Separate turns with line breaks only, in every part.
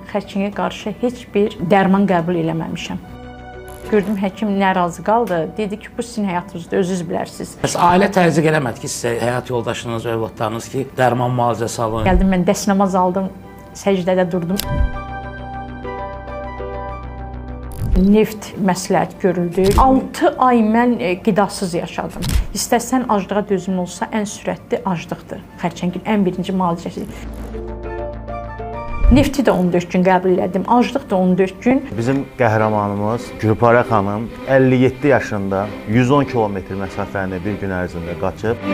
xərçəngə qarşı heç bir dərman qəbul eləməmişəm. Gördüm, həkim narazı qaldı. Dedi ki, bu sizin həyatınızda, özünüz bilərsiniz.
Bəs ailə təzyiq eləmədi ki, sizə həyat yoldaşınız, övladlarınız ki, dərman müalicəsi alın?
Gəldim, mən dəst namaz aldım, səcdədə durdum. Neft məsləhət görüldü. 6 ay mən qidasız yaşadım. İstəsən aclığa dözüm olsa, ən sürətli aclıqdır. Xərçəngin ən birinci müalicəsi. Nefti də 14 gün qəbul elədim, aclıq da 14 gün.
Bizim qəhrəmanımız Gülpara xanım 57 yaşında 110 kilometr məsafəni bir gün ərzində qaçıb.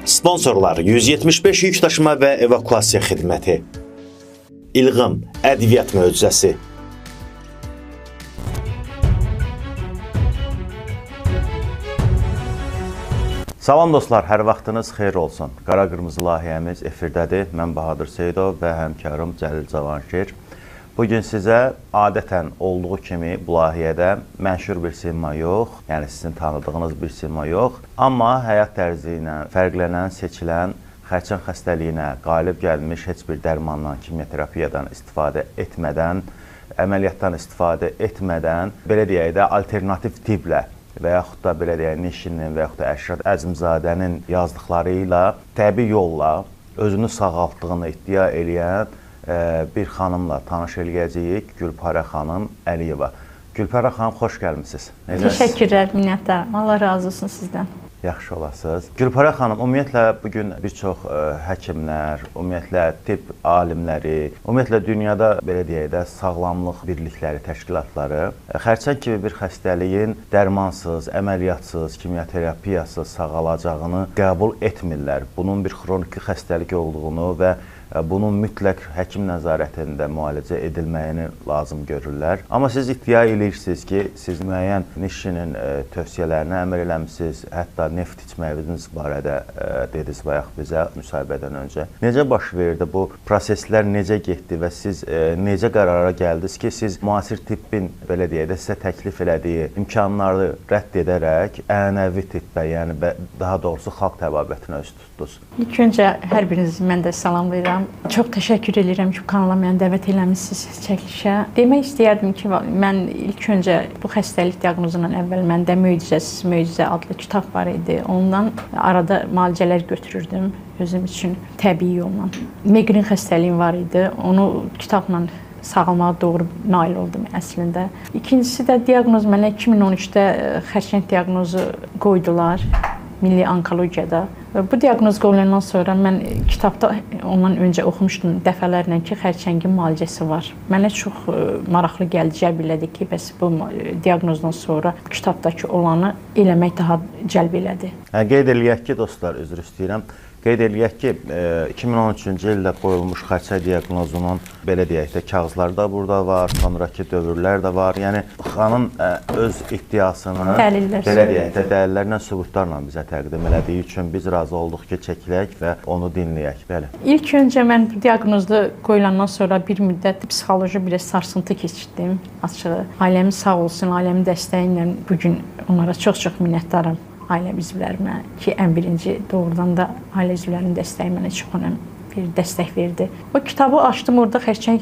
Sponsorlar 175 yük daşıma və evakuasiya xidməti. İlğım, ədviyyat möcüzəsi.
Salam dostlar, hər vaxtınız xeyir olsun. Qara Qırmızı layihəmiz efirdədir. Mən Bahadır Seyidov və həmkarım Cəlil Cavanşir. Bugün sizə adətən olduğu kimi bu layihədə məşhur bir sima yox, yəni sizin tanıdığınız bir sima yox, amma həyat tərzi ilə fərqlənən, seçilən, xərçəng xəstəliyinə qalib gəlmiş heç bir dərmandan, kimyoterapiyadan istifadə etmədən, əməliyyatdan istifadə etmədən, belə deyək də, alternativ tiblə və yaxud da belə deyək, Nişinin və yaxud da Əşrəf Əzimzadənin yazdıqları ilə təbii yolla özünü sağaltdığını iddia eləyən bir xanımla tanış eləyəcəyik, Gülpara xanım Əliyeva. Gülpara xanım, xoş gəlmisiniz.
Təşəkkürlər, minnətdaram. Allah razı olsun sizdən.
Yaxşı olasınız. Gülpara xanım, ümumiyyətlə bugün bir çox həkimlər, ümumiyyətlə tibb alimləri, ümumiyyətlə dünyada belə deyək də sağlamlıq birlikləri, təşkilatları xərçəng kimi bir xəstəliyin dərmansız, əməliyyatsız, kimyoterapiyasız sağalacağını qəbul etmirlər. Bunun bir xroniki xəstəlik olduğunu və bunun mütləq həkim nəzarətində müalicə edilməyini lazım görürlər. Amma siz iddia edirsiniz ki, siz müəyyən Nişinin tövsiyələrinə əməl eləmisiniz, hətta neft içməyiniz barədə dediniz bayaq bizə müsahibədən öncə. Necə baş verdi bu proseslər, necə getdi və siz necə qərara gəldiniz ki, siz müasir tibbin belə deyək də sizə təklif elədiyi imkanları rədd edərək ənənəvi tibbə, yəni daha doğrusu xalq təbabətinə üst tutdunuz?
İlk öncə hər birinizi mən də salamlayıram. Çox təşəkkür edirəm ki, kanala məni dəvət eləmisiniz çəkilişə. Demək istəyərdim ki, mən ilk öncə bu xəstəlik diaqnozundan əvvəl məndə Möcüzəsiz Möcüzə adlı kitab var idi. Ondan arada müalicələr götürürdüm özüm üçün təbii yolla. Miqren xəstəliyim var idi. Onu kitabla sağalmağa doğru nail oldum əslində. İkincisi də diaqnoz mənə 2013-də xərçəng diaqnozu qoydular Milli Onkologiyada. Bu diaqnoz qoyulandan sonra mən kitabda ondan öncə oxumuşdum dəfələrlə ki, xərçəngin müalicəsi var. Mənə çox maraqlı gəldi, cəlb elədi ki, bəs bu diaqnozdan sonra kitabdakı olanı eləmək daha cəlb elədi.
Qeyd eləyək ki, dostlar, üzr istəyirəm. Qeyd eləyək ki, 2013-cü ildə qoyulmuş xərçəng diaqnozunun belə deyək də kağızları da burada var, sonraki dövrlər də var. Yəni xanım öz iddiasını belə deyək də dəlillərlə, sübutlarla bizə təqdim elədiyi üçün biz razı olduq ki, çəkilək və onu dinləyək. Bəli.
İlk öncə mən diaqnozda qoyulandan sonra bir müddət psixoloji bir sarsıntı keçirdim açığı. Ailəmin sağ olsun, ailəmin dəstəyi ilə bugün onlara çox-çox minnətdaram. Ailə üzvlərimə ki, ən birinci doğrudan da ailə üzvlərinin dəstəyi mənə çox önəmli bir dəstək verdi. O kitabı açdım, orada xərçəng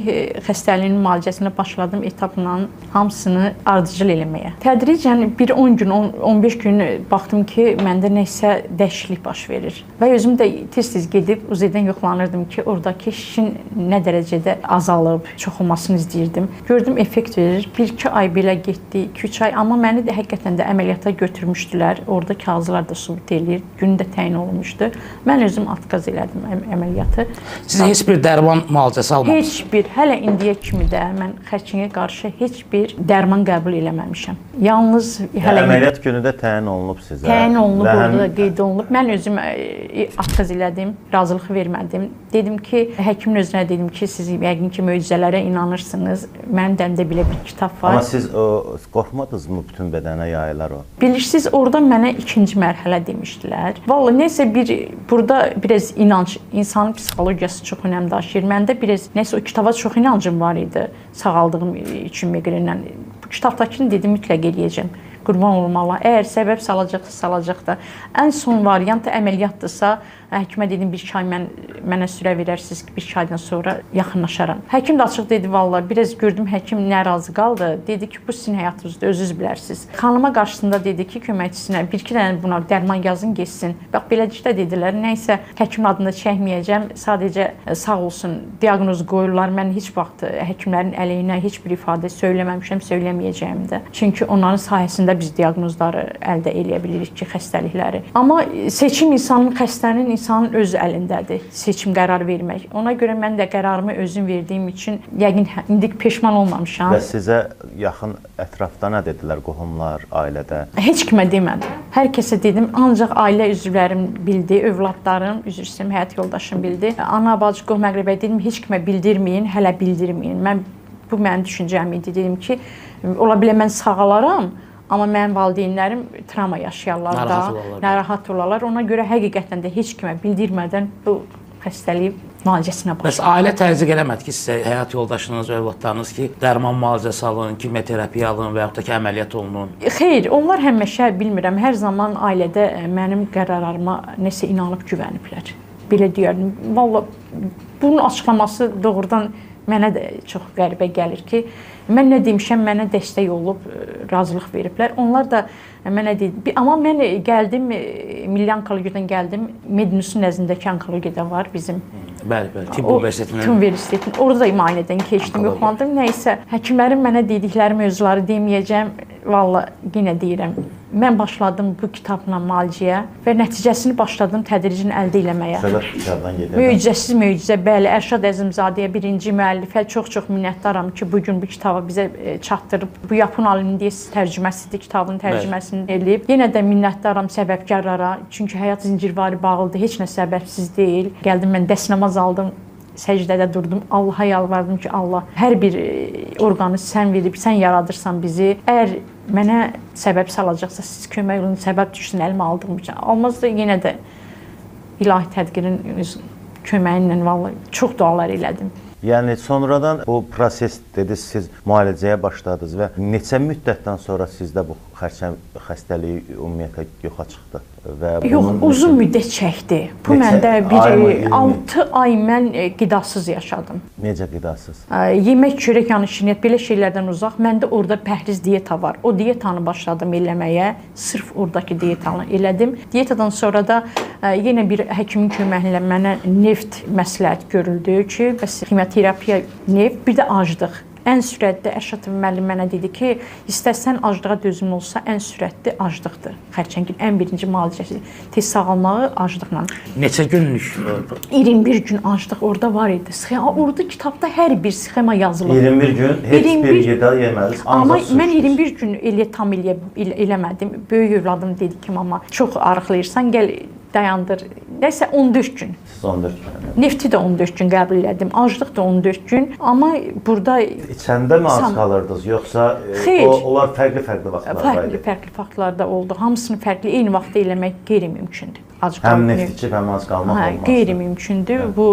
xəstəliyinin müalicəsinə başladım etapla hamısını ardıcıl eləməyə. Tədricən bir 10 gün, 15 gün baxdım ki, məndə nəsə dəyişiklik baş verir. Və özüm də tez-tez gedib UZ-dən yoxlanırdım ki, oradakı şişin nə dərəcədə azalıb, çox olmasını izləyirdim. Gördüm, effekt verir. 1-2 ay belə getdi, 2-3 ay, amma məni də həqiqətən də əməliyyata götürmüşdülər. Orada kağızlar da sübut eləyir, günü də təyin olunmuşdu. Mən özüm atkaz elədim əməliyyatı.
Siz heç bir dərman müalicəsi almamışsınız?
Heç bir, hələ indiyə kimi də mən xərçəngə qarşı heç bir dərman qəbul eləməmişəm. Yalnız hələ
əməliyyat günü də təyin olunub sizə.
Təyin olunub, orada qeyd olunub. Mən özüm atkaz elədim, razılıq vermədim. Dedim ki, həkimin özünə dedim ki, siz yəqin ki, möcüzələrə inanırsınız. Mənim də belə bir kitab var.
Amma siz qorxmadınızmı bütün bədənə yayılar o?
Bilirsiniz, orada mənə ikinci mərhələ demişdilər. Vallahi nəsə burada biraz inanc, insanın psixologiyası çox önəm daşıyır. Məndə biraz nəsə o kitaba çox inancım var idi sağaldığım üçün miqrendən. Bu kitabdakını dedim mütləq eləyəcəm. qurban olum Allah. Əgər səbəb salacaqsa da. Ən son variant əməliyyatdırsa, həkimə dedim 1-2 ay mənə sürə verərsiniz ki, 1-2 aydan sonra yaxınlaşaram. Həkim də açıq dedi vallahi, biraz gördüm həkim narazı qaldı. Dedi ki, bu sizin həyatınızda özünüz bilərsiniz. Xanıma qarşısında dedi ki, köməkçisinə 1-2 dənə buna dərman yazın getsin. Bax beləcə dedilər. Nəysə həkim adını çəkməyəcəm. Sadəcə sağ olsun diaqnoz qoyurlar. Mən heç vaxt həkimlərin əleyhinə heç bir ifadə söyləməmişəm, söyləməyəcəyim də. Çünki onların sayəsində biz diaqnozları əldə edə bilirik ki, xəstəlikləri. Amma seçim xəstənin insanın öz əlindədir. Seçim qərar vermək. Ona görə mən də qərarımı özüm verdiyim üçün yəqin indi peşman olmamışam.
Və sizə yaxın ətrafda nə dedilər qohumlar, ailədə?
Heç kimə demədim. Hər kəsə dedim, ancaq ailə üzvlərim bildi, övladlarım, üzr istəyirəm, həyat yoldaşım bildi. Ana, bacı, qohum, əqrəbə dedim, heç kimə bildirməyin, hələ bildirməyin. Bu mənim düşüncəm idi. Dedim ki, ola bilər mən sağalaram, amma mənim valideynlərim travma yaşayarlar da, narahat olarlar. Ona görə həqiqətən də heç kimə bildirmədən bu xəstəliyi müalicəsinə başladım.
Bəs ailə təzyiq eləmədi ki, sizə həyat yoldaşınız, övladlarınız ki, dərman müalicəsi alın, kimyoterapiya alın və yaxud da ki, əməliyyat olunun?
Xeyr, onlar həmişə bilmirəm, hər zaman ailədə mənim qərarlarıma nəsə inanıb güvəniblər. Belə deyərdim. Vallahi bunun açıqlaması doğrudan mənə də çox qəribə gəlir ki, mən nə demişəm, mənə dəstək olub, razılıq veriblər. Onlar da mənə dedi, amma mən gəldim, Milli Onkologiyyadan gəldim, Medinus'un nəzdindəki onkologiyada var bizim.
Bəli, tibb universitetinin.
Orada da müayinədən keçdim, yoxlandım. Nəysə, həkimlərin mənə dedikləri mövzuları deməyəcəm. Vallahi yenə deyirəm. Mən başladım bu kitabla müalicəyə və nəticəsini başladım tədricən əldə eləməyə.
Səbəb kitabdan gedirəm.
Möcüzəsiz möcüzə, bəli, Ərşad Əzimzadəyə birinci müəllifə çox-çox minnətdaram ki, bu gün bu kitabı bizə çatdırıb. Bu yapon aliminin tərcüməsidir, kitabın tərcüməsini eləyib. Yenə də minnətdaram səbəbkarlara, çünki həyat zincirvari bağlıdır, heç nə səbəbsiz deyil. Gəldim, mən dəst namaz aldım. Səcdədə durdum, Allaha yalvardım ki, Allah, hər bir orqanı sən verib, sən yaradırsan bizi. Əgər mənə səbəb salacaqsa, siz kömək olun, səbəb düşsün əlimə aldığım üçün. Olmaz da yenə də ilahi tədqirin köməyi ilə vallahi çox dualar elədim.
Yəni sonradan bu proses dediniz, siz müalicəyə başladınız və neçə müddətdən sonra sizdə bu xəstəliyi ümumiyyətlə yoxa çıxdı?
Yox, uzun müddət çəkdi. Bu məndə 6 ay mən qidasız yaşadım.
Necə qidasız?
Yemək, çörək, yəni şirniyyat, belə şeylərdən uzaq. Məndə orada pəhriz diyeta var. O diyetanı başladım eləməyə. Sırf oradakı dietanı elədim. Diyetadan sonra da yenə bir həkimin köməyi ilə mənə neft məsləhət görüldü ki, bəs kimyoterapiya, neft, bir də aclıq. Ən sürətli Ərşad müəllim mənə dedi ki, istəsən aclığa dözümlü olsa, ən sürətli aclıqdır. Xərçəngin ən birinci müalicəsi tez sağalmağı aclıqla.
Neçə günlük?
21 gün aclıq orada var idi. Orada kitabda hər bir sxema yazılıb.
21 gün heç bir qida yeməlisiniz.
Amma mən 21 gün tam eləmədim. Böyük övladım dedi ki, mama, çox arıqlayırsan, gəl dayandır. Nəsə 14 gün.
Siz 14 gün.
Nefti də 14 gün qəbul elədim. Aclıq da 14 gün. Amma burada
İçəndə mi ac qalırdınız, yoxsa onlar fərqli vaxtlarda?
Fərqli vaxtlarda oldu. Hamısını fərqli eyni vaxtda eləmək qeyri-mümkündür.
Həm neft içib, həm ac qalmaq olmaz.
Qeyri-mümkündür. Bu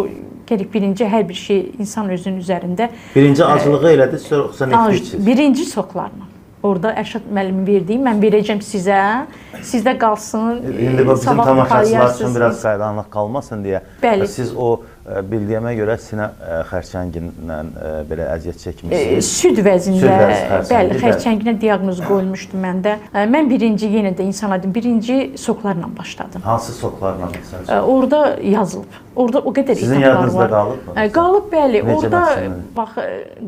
gərək birinci hər bir şey insan özünün üzərində.
Birinci acılığı elədiniz, yoxsa neft içib?
Birinci soklarla. Orada Ərşad müəllimin verdiyi, mən verəcəm sizə, sizdə qalsın.
İndi bu bizim tamaşaçılar üçün biraz qaydanlıq qalmasın deyə.
Bəli.
Siz o bildiyimə görə sinə xərçəngindən belə əziyyət çəkmişsiniz.
Süd vəzində, bəli, xərçənginə diaqnoz qoyulmuşdu məndə. Mən birinci, yenə də insan adım, birinci soklarla başladım.
Hansı soklarla?
Orada yazılıb. Orada o qədər
sizin yadınızda qalıbmı?
Qalıb, bəli. Orada bax,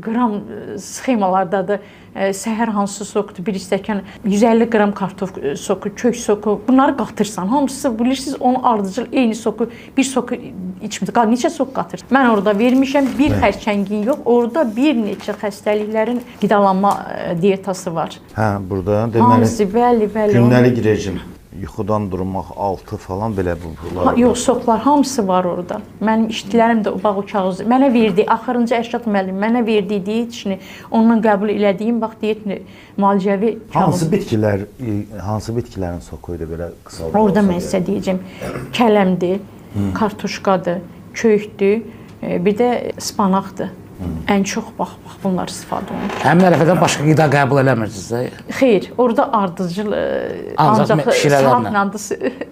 qram sxemalardadır. Səhər hansı sokdur, bir stəkan 150 qram kartof soku, kök soku, bunları qatırsan. Hamısı bilirsiniz, onu ardıcıl eyni soku, bir soku içmir. Neçə sok qatır? Mən orada vermişəm, bir xərçəngin yox, orada bir neçə xəstəliklərin qidalanma diyetası var.
Hə, burada deməli,
bəli,
gündəlik rejim, yuxudan durmaq, 6 falan belə bunlar.
Yox, soklar hamısı var orada. Mənim işçilərim də bax o kağızı mənə verdi. Axırıncı Ərşad müəllim mənə verdiyi diyetini, ondan qəbul elədiyim bax diyetini müalicəvi kağız.
Hansı bitkilərin soku idi belə qısa?
Orada mən sizə deyəcəm, kələmdir, kartuşkadır, köykdür, bir də spanaqdır. Ən çox bax bunlar istifadə olunur.
Həmin ərəfədən başqa qida qəbul eləmirsiniz də?
Xeyr, orada ardıcıl
Ancaq
saatla,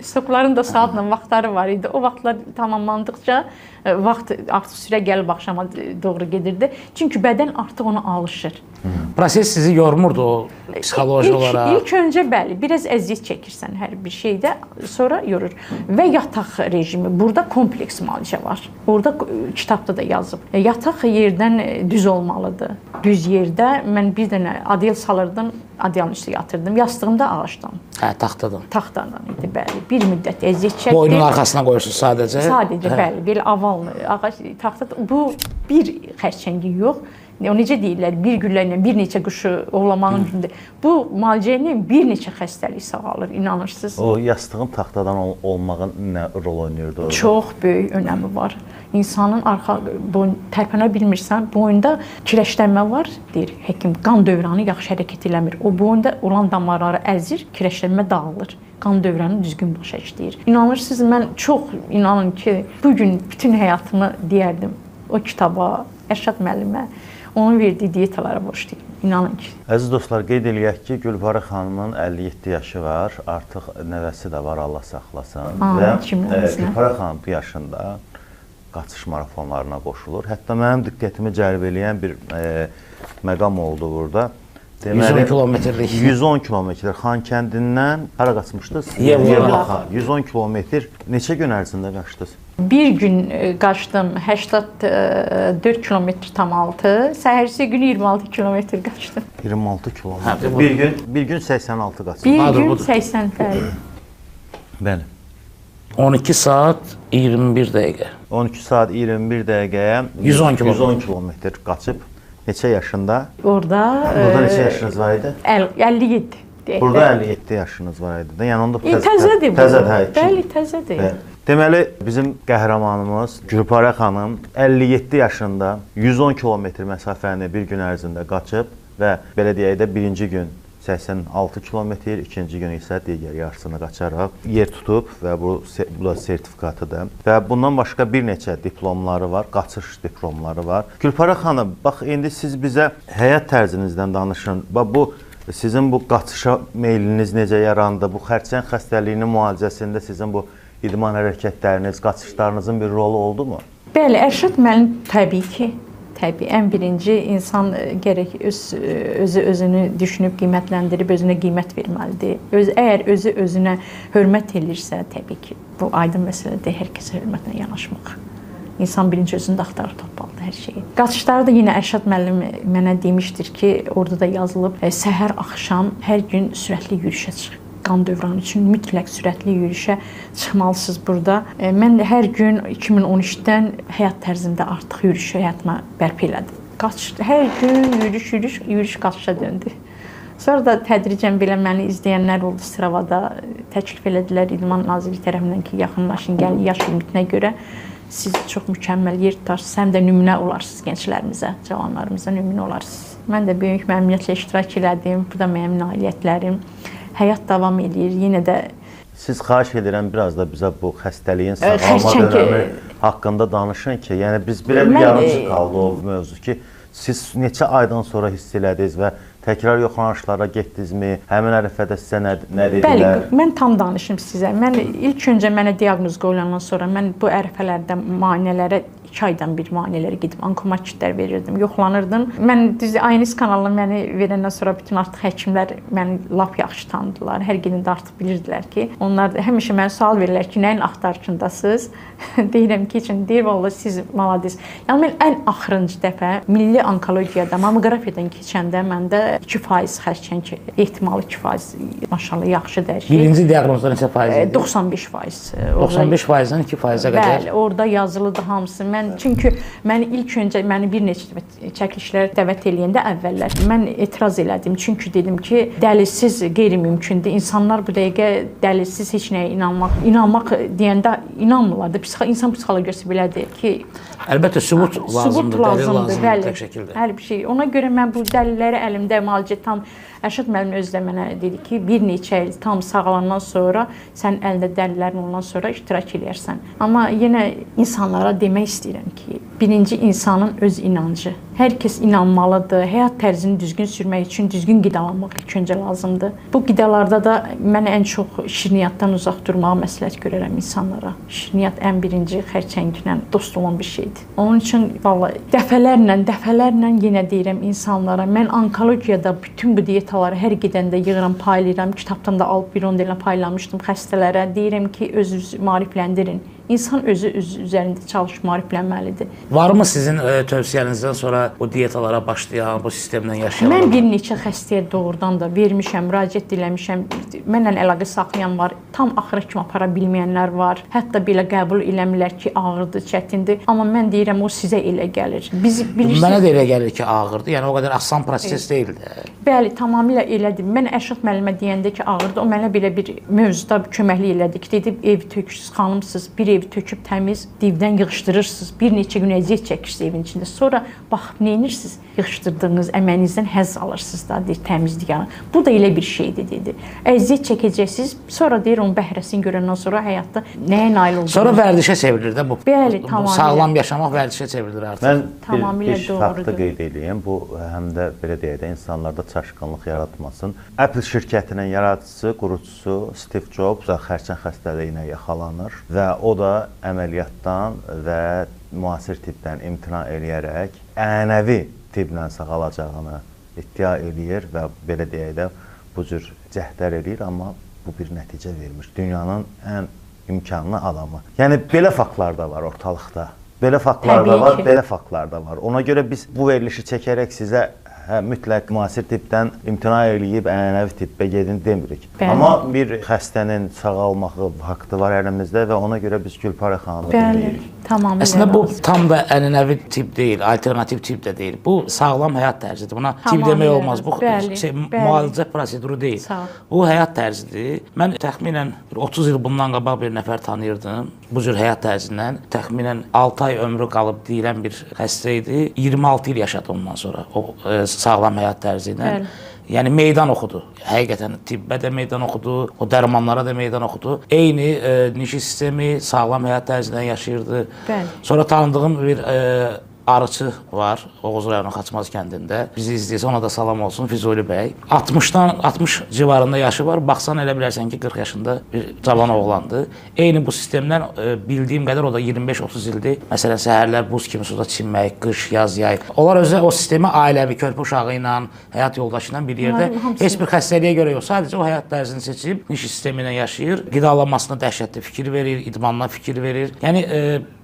stokların da saatla vaxtları var idi. O vaxtlar tamamlandıqca vaxt artıq sürə gəlib axşama doğru gedirdi. Çünki bədən artıq ona alışır.
Proses sizi yormurdu o psixoloji olaraq?
İlk öncə bəli, biraz əziyyət çəkirsən hər bir şeydə, sonra yorur. Və yataq rejimi, burada kompleks müalicə var. Orada kitabda da yazıb. Yataq yerdən düz olmalıdır. Düz yerdə mən bir dənə adyal salırdım, adyalın üstə yatırdım. Yastığımda ağacdan.
Hə, taxtadan.
Taxtadan idi, bəli. Bir müddət əziyyət çəkdim.
Boynun arxasına qoyursunuz sadəcə?
Sadəcə, bəli. Belə avallı ağac taxta. Bu bir xərçəngi yox. O necə deyirlər, bir güllə bir neçə quşu ovlamağın gündə. Bu müalicə ilə bir neçə xəstəlik sağalır, inanırsınız.
O yastığın taxtadan olmağın nə rol oynayırdı orada?
Çox böyük önəmi var. İnsanın arxa boyun tərpənə bilmirsən, boyunda kirəşlənmə var, deyir həkim. Qan dövranı yaxşı hərəkət eləmir. O boyunda olan damarları əzir, kirəşlənmə dağılır. Qan dövranı düzgün başa işləyir. İnanırsınız, mən çox inanın ki, bu gün bütün həyatımı deyərdim o kitaba, Ərşad müəllimə, onun verdiyi diyetalara borcluyum. İnanın ki.
Əziz dostlar, qeyd eləyək ki, Gülpərə xanımın 57 yaşı var. Artıq nəvəsi də var, Allah saxlasın. Və Gülpərə xanım bu yaşında qaçış marafonlarına qoşulur. Hətta mənim diqqətimi cəlb eləyən bir məqam oldu burada.
Deməli, 110 kilometrlik.
110 kilometr Xankəndindən hara qaçmışdınız?
Yevlaxa.
110 kilometr neçə gün ərzində qaçdınız?
Bir gün qaçdım 84 kilometr tam altı, səhərsi gün 26 kilometr qaçdım.
26 kilometr.
Hə,
bir gün 86 qaçdınız.
Bir gün 80 bəli.
Bəli.
12 saat 21 dəqiqə.
12 saat 21 dəqiqəyə
110
kilometr qaçıb. Neçə yaşında?
Burada
neçə yaşınız var idi?
57.
Burada 57 yaşınız var idi. Yəni onda
təzədir bu.
Təzədir.
Bəli, təzədir.
Deməli, bizim qəhrəmanımız Gülpərə xanım 57 yaşında 110 kilometr məsafəni bir gün ərzində qaçıb və belə deyək də birinci gün 86 kilometr, ikinci gün isə digər yarısını qaçaraq yer tutub və bu da sertifikatıdır. Və bundan başqa bir neçə diplomları var, qaçış diplomları var. Gülpərə xanım, bax indi siz bizə həyat tərzinizdən danışın. Bax bu sizin bu qaçışa meyliniz necə yarandı? Bu xərçəng xəstəliyinin müalicəsində sizin bu idman hərəkətləriniz, qaçışlarınızın bir rolu oldumu?
Bəli, Ərşad müəllim təbii ki, ən birinci insan gərək özünü düşünüb qiymətləndirib özünə qiymət verməlidir. Əgər özünə hörmət edirsə, təbii ki, bu aydın məsələdir, hər kəsə hörmətlə yanaşmaq. İnsan birinci özündə axtarıb tapmalıdır hər şeyi. Qaçışları da yenə Ərşad müəllim mənə demişdir ki, orada da yazılıb, səhər, axşam hər gün sürətli yürüyüşə çıxır. Qan dövranı üçün mütləq sürətli yürüyüşə çıxmalısınız burada. Mən də hər gün 2013-dən həyat tərzində artıq yürüyüş həyatıma bərpa elədim. Hər gün yürüyüş qaçışa döndü. Sonra da tədricən belə məni izləyənlər oldu Stravada. Təklif elədilər İdman Nazirliyi tərəfindən ki, yaxınlaşın, gəlin yaş limitinə görə siz çox mükəmməl yer tutarsınız, həm də nümunə olarsınız gənclərimizə, cavanlarımıza nümunə olarsınız. Mən də böyük məmnuniyyətlə iştirak elədim. Bu da mənim nailiyyətlərim. Həyat davam edir. Yenə də
siz xahiş edirəm biraz da bizə bu xəstəliyin sağalma dönəmi haqqında danışın ki, yəni biz bir yarımçı qaldı o mövzu ki, siz neçə aydan sonra hiss elədiniz və təkrar yoxlanışlara getdinizmi? Həmin ərəfədə sizə nə dedilər?
Bəli, mən tam danışım sizə. Mən ilk öncə mənə diaqnoz qoyulandan sonra mən bu ərəfələrdə müayinələrə 2 aydan bir müayinələrə gedib onkomat kitlər verirdim, yoxlanırdım. Mən düz Aynis kanalına məni verəndən sonra bütün artıq həkimlər məni lap yaxşı tanıdılar. Hər günündə artıq bilirdilər ki, onlar da həmişə mənə sual verirlər ki, nəyin axtarışındasınız? Deyirəm ki, deyir vallahi siz malades. Yəni mən ən axırıncı dəfə milli onkologiyada mammoqrafiyadan keçəndə məndə 2% xərçəng ehtimalı 2% maşallah yaxşıdır.
Birinci diaqnozda neçə faiz idi?
95%.
95%-dən 2%-ə qədər.
Bəli, orada yazılıdır hamısı. Çünki məni ilk öncə bir neçə çəkilişlərə dəvət eləyəndə əvvəllər mən etiraz elədim. Çünki dedim ki, dəlilsiz qeyri-mümkündür. İnsanlar bu dəqiqə dəlilsiz heç nəyə inanmaq deyəndə inanmırlar da. İnsan psixologiyası belədir ki,
əlbəttə sübut lazımdır,
dəlil lazımdır,
tək şəkildə.
Hər bir şey. Ona görə mən bu dəlilləri əlimdə müalicə tam Ərşad müəllim özü də mənə dedi ki, bir neçə il tam sağalandan sonra sən əldə dəlilərin ondan sonra iştirak edərsən. Amma yenə insanlara demək istəyirəm ki, birinci insanın öz inancı. Hər kəs inanmalıdır. Həyat tərzini düzgün sürmək üçün düzgün qidalanmaq ilk öncə lazımdır. Bu qidalarda da mən ən çox şirniyyatdan uzaq durmağı məsləhət görərəm insanlara. Şirniyyat ən birinci xərçənglə dost olan bir şeydir. Onun üçün vallahi dəfələrlə yenə deyirəm insanlara, mən onkologiyada bütün bu diyetaları hər gedəndə yığıram, paylayıram. Kitabdan da alıb bir 10 dənə paylamışdım xəstələrə. Deyirəm ki, özünüzü maarifləndirin. İnsan özü üzərində çalışıb maariflənməlidir.
Varmı sizin tövsiyənizdən sonra bu diyetalara başlayan, bu sistemlə yaşayan?
Mən bir neçə xəstəyə doğrudan da vermişəm, müraciət eləmişəm. Mənlə əlaqə saxlayan var, tam axıra kimi apara bilməyənlər var. Hətta belə qəbul eləmirlər ki, ağırdır, çətindir. Amma mən deyirəm, o sizə elə gəlir. Biz bilirsiniz.
Mənə də elə gəlir ki, ağırdır. Yəni o qədər asan proses deyildi.
Bəli, tamamilə elədir. Mən Ərşad müəllimə deyəndə ki, ağırdır, o mənə belə bir mövzuda köməklik elədi ki, dedi, evi tökürsüz, xanımsınız, bir evi töküb təmiz divdən yığışdırırsınız. Bir neçə gün əziyyət çəkirsiniz evin içində. Sonra baxıb neyinirsiniz? Yığışdırdığınız əməyinizdən həzz alırsınız da, deyir, təmizlik yəni. Bu da elə bir şeydir, dedi. Əziyyət çəkəcəksiniz, sonra deyir, onun bəhrəsini görəndən sonra həyatda nəyə nail olduğunu.
Sonra vərdişə çevrilir də bu.
Bəli, tamamilə.
Sağlam yaşamaq vərdişə çevrilir artıq.
Mən
Tamamilə
bir faktı qeyd edeyim. Bu həm də belə deyək də insanlarda çaşqınlıq yaratmasın. Apple şirkətinin yaradıcısı, qurucusu Steve Jobs xərçəng xəstəliyinə yaxalanır və o da əməliyyatdan və müasir tibbdən imtina eləyərək ənənəvi tibblə sağalacağını iddia eləyir və belə deyək də bu cür cəhdlər eləyir, amma bu bir nəticə vermiş. Dünyanın ən imkanlı adamı. Yəni belə faktlar da var ortalıqda. Belə faktlar da var, belə faktlar da var. Ona görə biz bu verilişi çəkərək sizə mütləq müasir tibbdən imtina eləyib ənənəvi tibbə gedin demirik.
Bəli.
Amma bir xəstənin sağalmağı haqqı var əlimizdə və ona görə biz Gülpərə xanımı dinləyirik.
Tamamilə.
Əslində bu tam da ənənəvi tibb deyil, alternativ tibb də deyil. Bu sağlam həyat tərzidir. Buna tibb demək olmaz. Bu müalicə proseduru deyil. Bu həyat tərzidir. Mən təxminən 30 il bundan qabaq bir nəfər tanıyırdım. Bu cür həyat tərzindən təxminən 6 ay ömrü qalıb deyilən bir xəstə idi. 26 il yaşadı ondan sonra o sağlam həyat tərzi ilə. Yəni meydan oxudu. Həqiqətən tibbə də meydan oxudu, o dərmanlara da meydan oxudu. Eyni nişi sistemi, sağlam həyat tərzindən yaşayırdı.
Bəli.
Sonra tanıdığım bir arıçı var Oğuz rayonu Xaçmaz kəndində. Bizi izləyirsə ona da salam olsun Füzuli bəy. 60 civarında yaşı var. Baxsan elə bilərsən ki 40 yaşında bir cavan oğlandır. Eyni bu sistemdən bildiyim qədər o da 25-30 ildir. Məsələn səhərlər buz kimi suda çimmək, qış, yaz, yay. Onlar özü o sistemi ailəvi, körpə uşağı ilə, həyat yoldaşı ilə bir yerdə heç bir xəstəliyə görə yox, sadəcə o həyat tərzini seçib niş sistemi ilə yaşayır. Qidalanmasına dəhşətli fikir verir, idmanına fikir verir. Yəni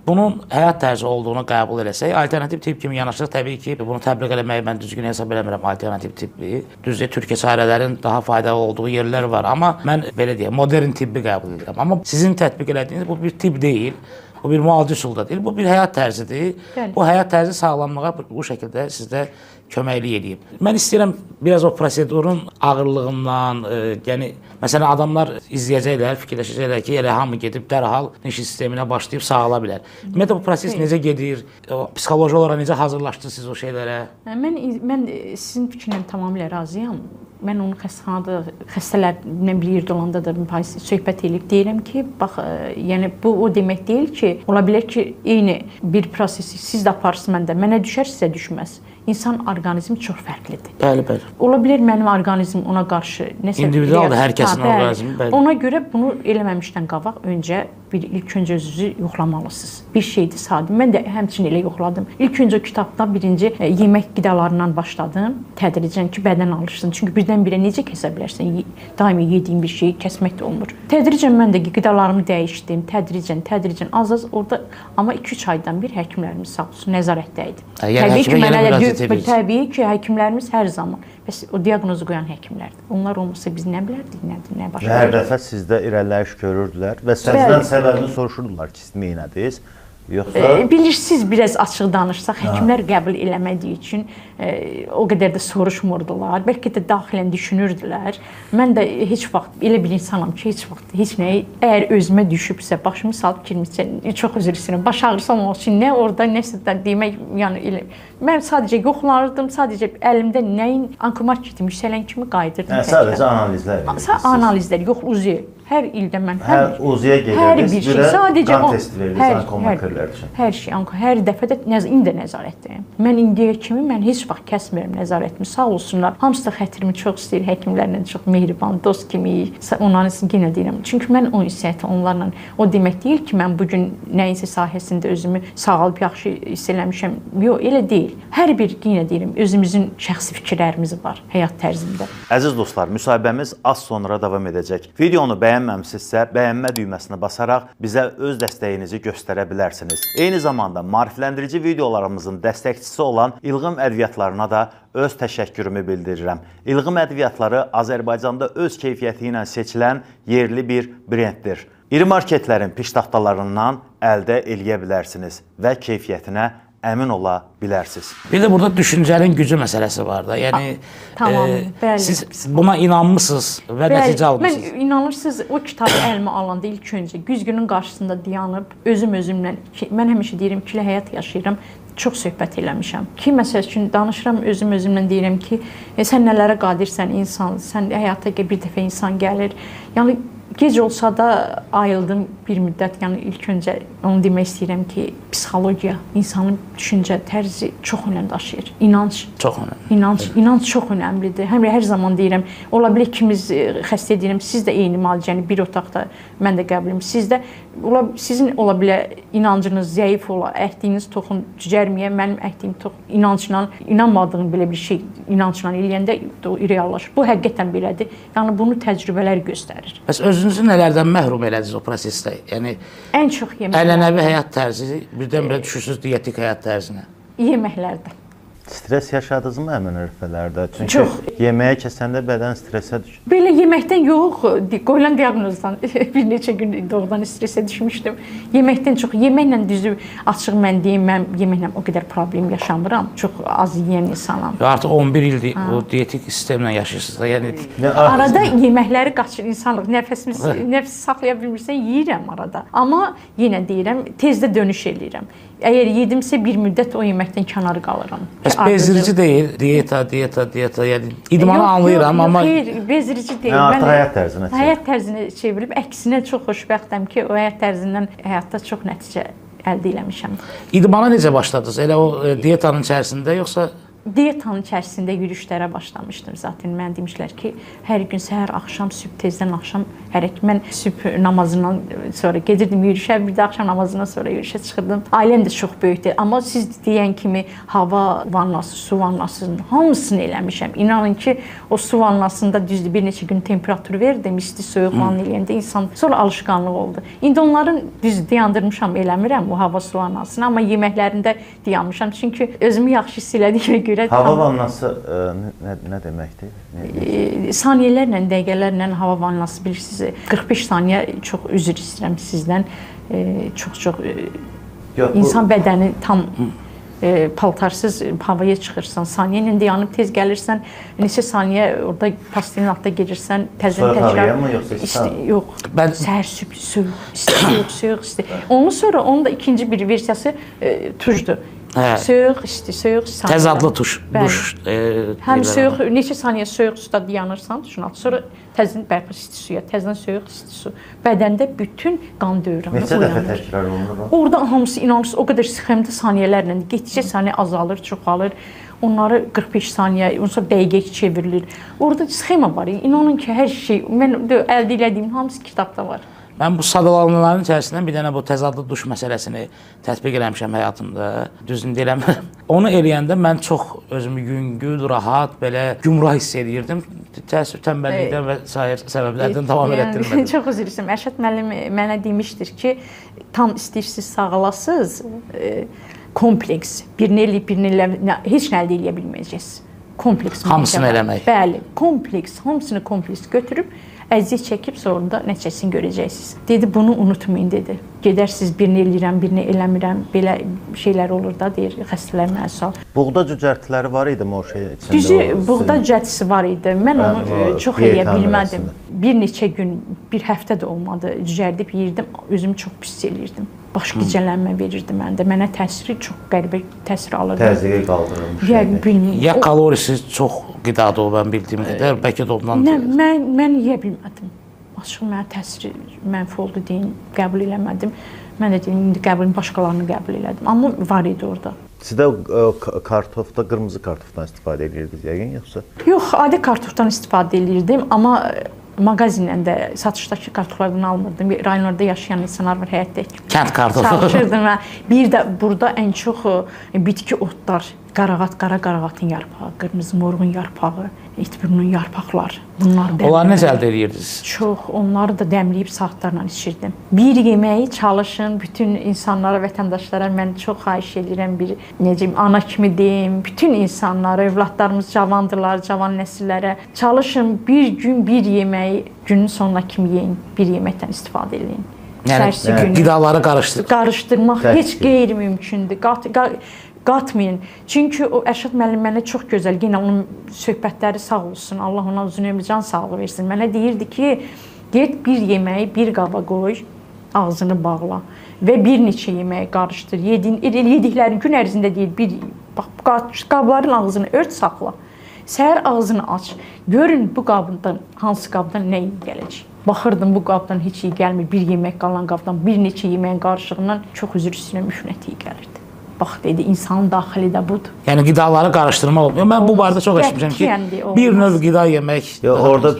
bunun həyat tərzi olduğunu qəbul eləsək, alternativ tibb kimi yanaşsaq, təbii ki, bunu təbliğ eləməyi mən düzgün hesab eləmirəm alternativ tibbi. Düzdür, türk çarələrin daha faydalı olduğu yerlər var, amma mən belə deyəm, modern tibbi qəbul edirəm. Amma sizin tətbiq elədiyiniz bu bir tibb deyil, bu bir müalicə üsulu da deyil, bu bir həyat tərzidir. Bəli. Bu həyat tərzi sağlamlığa bu şəkildə sizdə köməklik edib. Mən istəyirəm biraz o prosedurun ağırlığından, yəni məsələn adamlar izləyəcəklər, fikirləşəcəklər ki, elə hamı gedib dərhal niş sisteminə başlayıb sağala bilər. Ümumiyyətlə bu proses necə gedir? Psixoloji olaraq necə hazırlaşdınız siz o şeylərə?
Mən sizin fikrinlə tamamilə razıyam. Mən onu xəstəxanada xəstələrlə bir yerdə olanda da söhbət edib deyirəm ki, bax, yəni bu o demək deyil ki, ola bilər ki, eyni bir prosesi siz də aparırsınız, mən də. Mənə düşər, sizə düşməz. İnsan orqanizmi çox fərqlidir.
Bəli, bəli.
Ola bilər mənim orqanizmim ona qarşı nəsə
individualdır hər kəsin orqanizmi, bəli.
Ona görə bunu eləməmişdən qabaq öncə ilk öncə özünüzü yoxlamalısınız. Bir şeydir sadə. Mən də həmçinin elə yoxladım. İlk öncə kitabda birinci yemək qidalarından başladım. Tədricən ki, bədən alışsın. Çünki birdən-birə necə kəsə bilərsən? Daimi yediyin bir şeyi kəsmək də olmur. Tədricən mən də qidalarımı dəyişdim. Tədricən az-az orada, amma 2-3 aydan bir həkimlərimiz sağ olsun nəzarətdə idi. Təbii ki, həkimlərimiz hər zaman. Bəs o diaqnozu qoyan həkimlərdir. Onlar olmasa biz nə bilərdik, nə başa.
Hər dəfə sizdə irəliləyiş görürdülər və sizdən səbəbini soruşurdular ki, siz neynədiniz Yoxsa
bilirsiniz, biraz açıq danışsaq, həkimlər qəbul eləmədiyi üçün o qədər də soruşmurdular. Bəlkə də daxilən düşünürdülər. Mən də heç vaxt elə bir insanam ki, heç nəyi əgər özümə düşübsə, başımı salıb girmişsə, çox üzr istəyirəm. Baş ağrısı olmaq üçün nə orada, nəsə də demək, yəni elə mən sadəcə yoxlanırdım, sadəcə əlimdə nəyin onkomarketim yüksələn kimi qayıdırdım.
Sadəcə analizlər edirsiniz.
Analizlər, yox uzi. Hər ildə mən
hər uziyə gedirdiniz, bir
sadəcə
qan testi verirdiniz onkomarkerlər üçün.
Hər şey, hər dəfə də indi nəzarətdəyim. Mən indiyə kimi mən heç vaxt kəsmirəm nəzarətimi. Sağ olsunlar. Hamısı da xətrimi çox istəyir, həkimlərlə çox mehriban, dost kimi. Onların yenə deyirəm. Çünki mən o ünsiyyəti onlarla, o demək deyil ki, mən bu gün nəyinsə sahəsində özümü sağalıb yaxşı hiss eləmişəm. Yox, elə deyil. Hər bir yenə deyirəm, özümüzün şəxsi fikirlərimiz var həyat tərzində.
Əziz dostlar, müsahibəmiz az sonra davam edəcək. Videonu bəyənməmisinizsə, bəyənmə düyməsini basaraq bizə öz dəstəyinizi göstərə bilərsiniz. Eyni zamanda maarifləndirici videolarımızın dəstəkçisi olan İlğım ədviyyatlarına da öz təşəkkürümü bildirirəm. İlğım ədviyyatları Azərbaycanda öz keyfiyyəti ilə seçilən yerli bir brenddir. İri marketlərin piştaxtalarından əldə eləyə bilərsiniz və keyfiyyətinə əmin ola bilərsiniz.
Bir də burada düşüncənin gücü məsələsi var da. Yəni
tamam, bəli.
Siz buna inanmısınız və nəticə almısınız.
Mən inanırsınız, o kitabı əlimə alanda ilk öncə güzgünün qarşısında dayanıb özümlə, mən həmişə deyirəm ki, həyat yaşayıram. Çox söhbət eləmişəm. Ki, məsəl üçün danışıram, özümlə deyirəm ki, sən nələrə qadirsən, insan, sən həyata bir dəfə insan gəlir. Yəni gec olsa da ayıldım bir müddət. Yəni ilk öncə onu demək istəyirəm ki, psixologiya, insanın düşüncə tərzi çox önəm daşıyır. İnanc
çox önəmli.
İnanc çox önəmlidir. Hər zaman deyirəm, ola bilər ikimiz xəstə deyirəm, siz də eyni müalicəni bir otaqda mən də qəbulüm. Sizin ola bilər inancınız zəif ola, əhdiniz toxun cücərməyə, mənim əhdiyim inancla, inanmadığım belə bir şey inancla eləyəndə reallaşır. Bu həqiqətən belədir. Yəni bunu təcrübələr göstərir.
Bəs özünüzü nələrdən məhrum elədiniz o prosesdə? Yəni
ən çox yemək.
Ənənəvi həyat tərzi, birdən-birə düşürsüz dietik həyat tərzinə.
Yeməklərdə.
Stres yaşadınızmı həmin ərəfələrdə? Çünki yeməyə kəsəndə bədən stresə düşür.
Belə yeməkdən yox, qoyulan diaqnozdan bir neçə gün doğrudan stresə düşmüşdüm. Yeməkdən çox, yeməklə düzü açıq mən deyim, mən yeməklə o qədər problem yaşamıram. Çox az yeyən insanam.
Artıq 11 ildir o dietik sistemlə yaşayırsınız da. Yəni
arada yeməkləri qaçır insanlıq. Nəfs saxlaya bilmirsən, yeyirəm arada. Amma yenə deyirəm, tezdə dönüş eləyirəm. Əgər yedimsə bir müddət o yeməkdən kənar qalıram.
Bəs bezdirici deyil, diyeta, yəni idmanı anlayıram, amma
xeyr, bezdirici deyil.
Artıq həyat tərzinə çevirib.
Həyat tərzinə çevirib, əksinə çox xoşbəxtəm ki, o həyat tərzindən həyatda çox nəticə əldə etmişəm.
İdmana necə başladınız? Elə o dietanın içərisində yoxsa?
Dietanın içərisində yürüyüşlərə başlamışdım. Zaten mən demişlər ki, hər gün səhər, axşam, sübh tezdən axşam hərəkət. Mən sübh namazından sonra gedirdim yürüyüşə, bir də axşam namazından sonra yürüyüşə çıxırdım. Ailəm də çox böyükdür. Amma siz deyən kimi hava vannası, su vannasının hamısını eləmişəm. İnanın ki, o su vannasında düzdür bir neçə gün temperatur verdim, isti soyuq vanna eləyəndə insan sonra alışqanlıq oldu. İndi onların düz dayandırmışam, eləmirəm o hava su vannasını, amma yeməklərində dayanmışam. Çünki özümü yaxşı hiss elədiyimə görə
hava vannası nə deməkdir?
Saniyələrlə, dəqiqələrlə hava vannası bilirsiniz. 45 saniyə çox üzr istəyirəm sizdən. Çox insan bədəni tam paltarsız havaya çıxırsan, saniyə ilə dayanıb tez gəlirsən, neçə saniyə orada pastelin altında gedirsən, təzən təkrar. Yox. Səhər sübh soyuq, isti. Ondan sonra onun da ikinci bir versiyası tujdur. Soyuq, isti, soyuq, isti.
Təzadlı duş.
Həm soyuq, neçə saniyə soyuq suda dayanırsan, duşun altı, sonra təzən bərpa isti suya, təzən soyuq, isti su. Bədəndə bütün qan dövranı
neçə dəfə təkrar olunur?
Orada hamısı inanırsınız, o qədər sıxımda saniyələrlə, getdikcə saniyə azalır, çoxalır. Onları 45 saniyə, sonra dəqiqə çevrilir. Orada sxema var. İnanın ki, hər şey, mən əldə etdiyim hamısı kitabda var.
Mən bu sadalanmaların içərisindən bir dənə bu təzadlı duş məsələsini tətbiq eləmişəm həyatımda. Düzünü deyirəm. Onu eləyəndə mən çox özümü yüngül, rahat, belə gümrah hiss edirdim. Təəssüf, tənbəllikdən və sair səbəblərdən davam elətdirmədim.
Çox üzr istəyirəm. Ərşad müəllim mənə demişdir ki, tam istəyirsiniz sağalasınız, kompleks, birini eləyib, heç nə əldə eləyə bilməyəcəksiniz. Kompleks.
Hamısını eləmək.
Bəli, kompleks, hamısını kompleks götürüb Əziyyət çəkib sonra da nəticəsini görəcəksiniz. Dedi, bunu unutmayın dedi. Gedərsiniz, birini eləyirəm, birini eləmirəm. Belə şeylər olur da, deyir, xəstələr mənə sal.
Buğda cücərtiləri var idi o şey içində?
Düzü, buğda cücərtisi var idi. Mən onu çox eləyə bilmədim. Bir neçə gün, bir həftə də olmadı. Cücərdib yeyirdim, özümü çox pis eləyirdim. Baş gicəllənmə verirdi məndə. Mənə təsiri çox qəribə təsir alırdı.
Təzyiqi qaldırılmış.
Yəni bilmirəm.
Ya kalorisi çox qidada o mən bildiyim qədər, bəlkə də ondan.
Mən yeyə bilmədim. Açıq mənə təsiri mənfi oldu deyin, qəbul eləmədim. Mən də deyim, indi qəbulunu başqalarını qəbul elədim. Amma var idi orada.
Siz də kartofda, qırmızı kartofdan istifadə edirdiniz yəqin, yoxsa?
Yox, adi kartofdan istifadə edirdim, amma mağazindən də satışdakı kartoflardan almırdım. Rayonlarda yaşayan insanlar var həyətdə.
Kənd kartofu.
Çalışırdım. Bir də burada ən çox bitki otlar, qarağat, qara qarağatın yarpağı, qırmızı morğun yarpağı, itburnun yarpaqlar. Bunlar
Onları necə əldə edirdiniz?
Çox, onları da dəmləyib saatlarla içirdim. Bir yeməyi çalışın, bütün insanlara, vətəndaşlara mən çox xahiş edirəm, bir necə ana kimi deyim, bütün insanlara, övladlarımız cavandırlar, cavan nəsillərə çalışın, bir gün bir yeməyi günün sonuna kimi yeyin, bir yeməkdən istifadə edin.
Yəni qidaları
qarışdırmaq heç qeyri-mümkündür. Qatmayın. Çünki o Ərşad müəllim mənə çox gözəl, yenə onun söhbətləri sağ olsun, Allah ona uzun ömür, can sağlığı versin. Mənə deyirdi ki, get bir yeməyi bir qaba qoy, ağzını bağla və bir neçə yeməyi qarışdır. Yediklərin gün ərzində deyir, qabların ağzını ört, saxla. Səhər ağzını aç. Görün bu qabdan, hansı qabdan nə iyi gələcək. Baxırdım bu qabdan heç iyi gəlmir. Bir yemək qalan qabdan bir neçə yeməyin qarışığından çox üzr istəyirəm, üfunət iyi gəlirdi. Bax dedi, insanın daxili də budur.
Yəni qidaları qarışdırmaq olmuyor. Mən bu barədə çox eşitmişəm ki, bir növ qida yemək.
Orada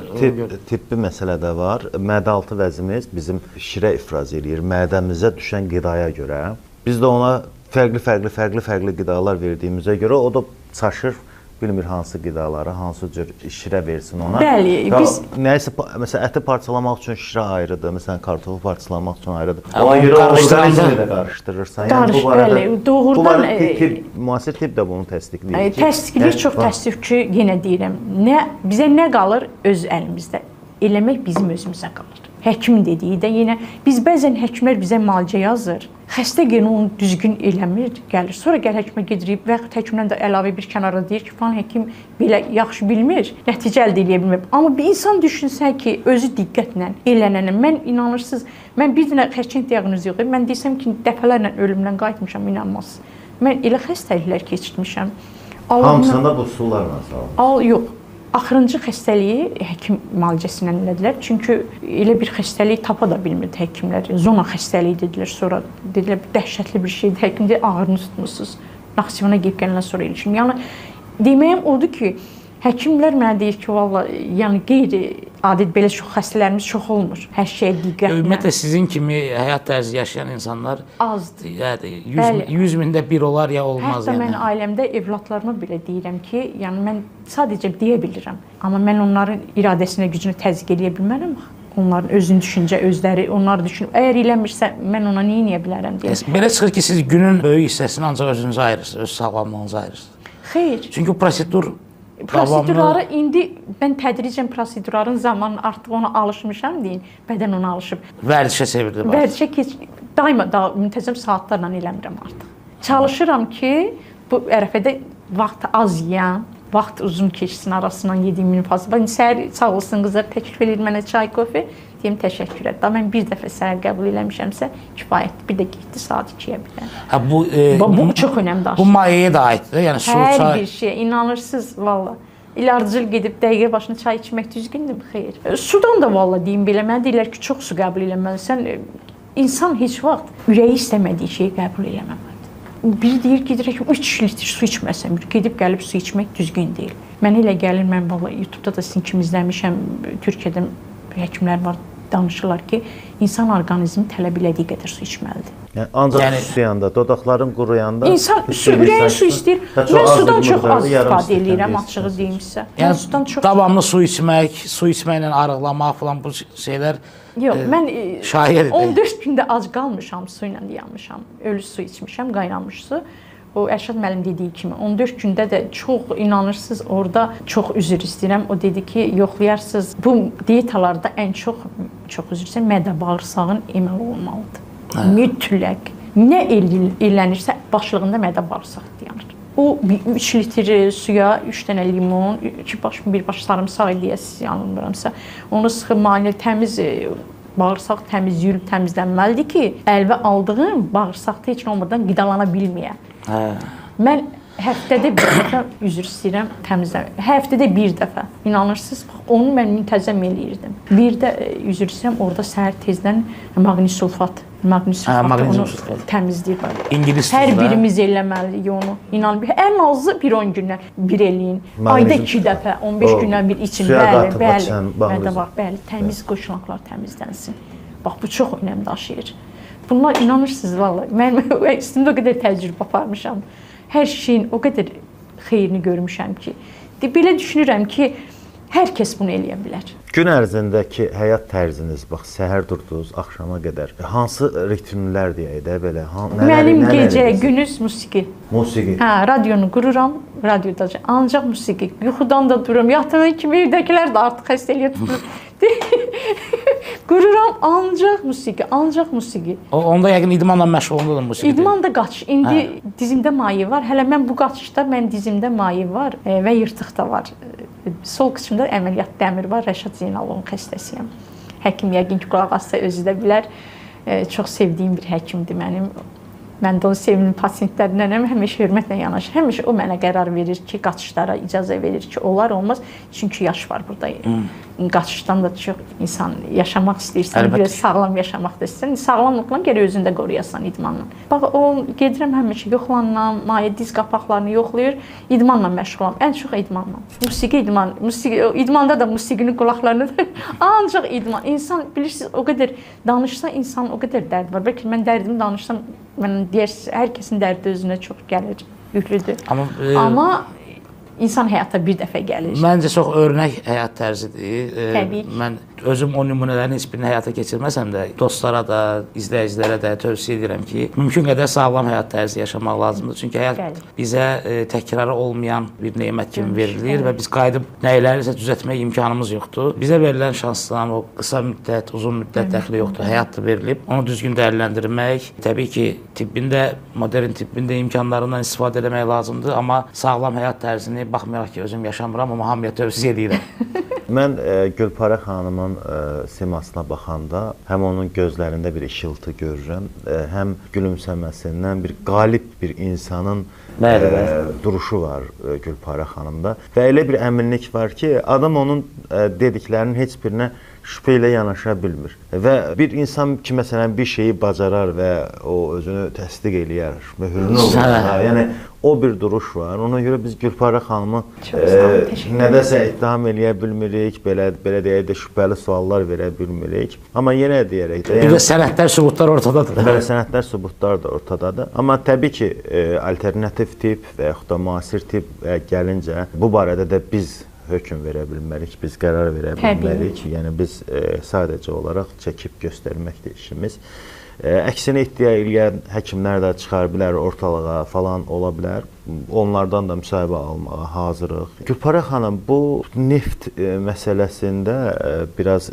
tibbi məsələ də var. Mədə-altı vəzimiz bizim şirə ifraz eləyir. Mədəmizə düşən qidaya görə. Biz də ona fərqli qidalar verdiyimizə görə o da çaşır. Bilmir hansı qidaları, hansı cür şirə versin ona.
Bəli, biz
nəyisə məsələn əti parçalamaq üçün şirə ayrıdır, məsələn kartofu parçalamaq üçün ayrıdır.
Ona görə
orqanizmdə də qarışdırırsan.
Yəni bu barədə doğrudan
müasir tibb də bunu təsdiqləyir.
Təsdiqləyir, çox təəssüf ki, yenə deyirəm, bizə nə qalır öz əlimizdə. Eləmək bizim özümüzə qalır. Həkimin dediyi də yenə biz bəzən həkimlər bizə müalicə yazır. Xəstə yenə onu düzgün eləmir, gəlir. Sonra gəl həkimə gedirik və həkimdən də əlavə bir kənara deyir ki, falan həkim belə yaxşı bilmir, nəticə əldə edə bilmir. Amma bir insan düşünsə ki, özü diqqətlə elənənə, mən inanırsınız, mən bir dənə xərçəng diaqnozu yox, mən desəm ki, dəfələrlə ölümdən qayıtmışam, inanmazsınız. Mən elə xəstəliklər keçirmişəm.
Hamısında bu üsullarla sağlam.
Yox. Axırıncı xəstəliyi həkim müalicəsi ilə elədilər. Çünki elə bir xəstəlik tapa da bilmirdi həkimlər. Zona xəstəliyi dedilər. Sonra dedilər dəhşətli bir şeydir. Həkim deyir ağrını tutmusunuz. Naxçıvana gedib gələndən sonra ilişim. Yəni deməyim odur ki, həkimlər mənə deyir ki, valla yəni qeyri-adi belə çox xəstələrimiz çox olmur. Hər şeyə diqqətlə.
Ümumiyyətlə sizin kimi həyat tərzi yaşayan insanlar
azdır.
Yəni 100 mində bir olar ya olmaz.
Hətta mən ailəmdə evladlarıma belə deyirəm ki, yəni mən sadəcə deyə bilirəm. Amma mən onların iradəsinə, gücünə təzyiq edə bilmərəm. Onların özünün düşüncə, özləri, onlar düşünür. Əgər eləmirsə, mən ona nə edə bilərəm deyə.
Belə çıxır ki, siz günün böyük hissəsini ancaq özünüzə ayırırsınız, öz sağlamlığınıza ayırırsınız.
Xeyr.
Çünki
prosedurları indi mən tədricən prosedurların zamanı artıq ona alışmışam deyin. Bədən ona alışıb.
Vərdişə çevirdi.
Vərdişə daima da müntəzəm saatlarla eləmirəm artıq. Çalışıram ki, bu ərəfədə vaxt az yeyəm, vaxt uzun keçsin arasından yediyimin fazla. Mən səhər sağ olsun qızlar təklif edir mənə çay, kofe. Deyim təşəkkür edirəm. Mən bir dəfə səhər qəbul eləmişəmsə kifayətdir. Bir də getdi saat 2-yə bir. Bu çox önəmli daşıyır.
Bu mayeyə də aiddir. Yəni su, çay.
Hər bir şey, inanırsınız valla. İlarcıl gedib dəqiqə başına çay içmək düzgündür, xeyr. Sudan da valla deyim belə, mənə deyirlər ki, çox su qəbul eləməlisən. İnsan heç vaxt ürəyi istəmədiyi şeyi qəbul eləməməlidir. Biri deyir, gedirək 3 litr su içməsəm, gedib gəlib su içmək düzgün deyil. Mənə elə gəlir, mən valla YouTube-da da sizin kimi izləmişəm, Türkiyədə həkimlər var, danışırlar ki, insan orqanizmi tələb elədiyi qədər su içməlidir.
Yəni ancaq susuyanda, dodaqların quruyanda
insan ürəyin su istəyir. Mən sudan çox az istifadə edirəm, açığı deyim sizə.
Yəni sudan çox davamlı su içmək, su içməklə arıqlamaq falan bu şeylər
yox, mən
şahid edirəm.
14 gündə ac qalmışam, su ilə yanmışam. Ölü su içmişəm, qaynamış su. o Ərşad müəllim dediyi kimi 14 gündə də çox inanırsınız, orada çox üzr istəyirəm. O dedi ki, yoxlayarsınız. Bu diyetalarda ən çox üzr istəyirəm, mədə bağırsağın eməli olmalıdır. Mütləq. Nə elənirsə başlığında mədə bağırsaq dayanır. O 3 litr suya 3 dənə limon, 1 baş sarımsaq eləyəsiniz, yanılmıramsa. Onu sıxıb maynil təmiz bağırsaq təmiz yuyulub təmizlənməlidir ki, əlvə aldığım bağırsaqda heç olmadan qidalana bilməyə. Mən həftədə bir dəfə üzr istəyirəm təmizləmək. Həftədə bir dəfə. İnanırsınız? Onu mən müntəzəm eləyirdim. Bir də üzr istəyirəm, orada səhər tezdən maqni sulfat onu təmizləyir.
İngilis
hər birimiz eləməliyik onu. İnanın, ən azı bir 10 gündən bir eləyin. Ayda 2 dəfə, 15 gündən bir için. Bəli, təmiz qoşulaqlar təmizlənsin. Bax, bu çox önəm daşıyır. Bunlar inanırsınız vallahi. Mən üstümdə o qədər təcrübə aparmışam. Hər şeyin o qədər xeyrini görmüşəm ki, belə düşünürəm ki, hər kəs bunu eləyə bilər.
Gün ərzindəki həyat tərziniz, bax, səhər durdunuz, axşama qədər hansı ritmlər deyək də belə?
Mənim gecə, gündüz musiqi.
Musiqi.
Hə, radionu qururam, radioda ancaq musiqi. Yuxudan da dururam. Yatana kimi evdəkilər də artıq xəstəliyə tutulur. Qururam ancaq musiqi.
Onda yəqin idmanla məşğul olunur musiqi.
İdman da qaçış. İndi dizimdə maye var. Hələ mən bu qaçışda dizimdə maye var və yırtıq da var. Sol qismində əməliyyat dəmir var. Rəşad Zeynalovun xəstəsiyəm. Həkim yəqin ki, qulaq assa özü də bilər. Çox sevdiyim bir həkimdir mənim. Mən də onu sevimli pasientlərinəm, həmişə hörmətlə yanaşır. Həmişə o mənə qərar verir ki, qaçışlara icazə verir ki, olar olmaz. Çünki yaş var burada. Qaçışdan da çox insan yaşamaq istəyirsən, biraz sağlam yaşamaq da istəyirsən. Sağlamlıqla gərək özündə qoruyasan idmanla. Bax, gedirəm həmişə yoxlanıram, maye diz qapaqlarını yoxlayır, idmanla məşğulam. Ən çox idmanla. Musiqi idman. İdmanda da musiqinin qulaqlarını ancaq idman. İnsan, bilirsiniz, o qədər danışsa insanın o qədər dərdi var. Bəlkə mən dərdimi danışsam, hər kəsin dərdi özünə çox gəlir, yüklüdür. Amma insan həyata bir dəfə gəlir.
Məncə çox örnək həyat tərzidir.
Təbii ki.
Mən özüm o nümunələrin heç birini həyata keçirməsəm də, dostlara da, izləyicilərə də tövsiyə edirəm ki, mümkün qədər sağlam həyat tərzi yaşamaq lazımdır. Çünki həyat bizə təkrarı olmayan bir nemət kimi verilir və biz qayıdıb nəyilərisə düzəltmək imkanımız yoxdur. Bizə verilən şansdan o qısa müddət, uzun müddət dəxli yoxdur. Həyat da verilib. Onu düzgün dəyərləndirmək, təbii ki, modern tibbin də imkanlarından istifadə etmək lazımdır, amma sağlam həyat tərzini baxmayaraq ki, özüm yaşamıram, amma hamıya tövsiyə edirəm.
Mən Gülpərə xanımın simasına baxanda həm onun gözlərində bir işıltı görürəm, həm gülümsəməsindən bir qalib bir insanın duruşu var Gülpərə xanımda və elə bir əminlik var ki, adam onun dediklərinin heç birinə şübhə ilə yanaşa bilmir. Və bir insan ki, məsələn, bir şeyi bacarar və o özünü təsdiq eləyər, möhürünü olur. Yəni, o bir duruş var. Ona görə biz Gülpərə xanımı nədəsə ittiham eləyə bilmirik, belə deyək də şübhəli suallar verə bilmirik. Amma yenə deyərək də...
Bir də sənədlər, sübutlar ortadadır.
Belə sənədlər, sübutlar da ortadadır. Amma təbii ki, alternativ tip və yaxud da müasir tip gəlincə, bu barədə də biz hökm verə bilmərik, biz qərar verə bilmərik. Yəni, biz sadəcə olaraq çəkib göstərməkdir işimiz. Əksinə iddia eləyən həkimlər də çıxar bilər, ortalığa falan ola bilər. Onlardan da müsahibə almağa hazırıq. Gülpərə xanım, bu neft məsələsində biraz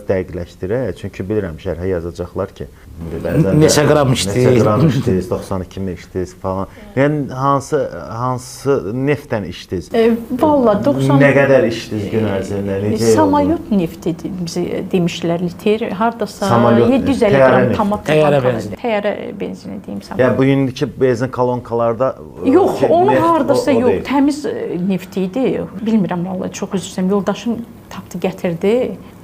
dəqiqləşdirək. Çünki bilirəm, şərhə yazacaqlar ki,
neçə qram
içdiniz, 92 mi içdiniz falan. Yəni, hansı neftdən içdiniz?
Valla, 90...
Nə qədər içdiniz gün ərzində?
Samolyot nefti demişlər, liter. Haradasa 750 qram tamat. Təyyarə benzini deyim sana.
Yəni, bu gündəki benzin kolonkalarda...
Yox, onu haradasa yox, təmiz neft idi. Bilmirəm, vallahi, çox üzr istəyirəm. Yoldaşım tapdı, gətirdi.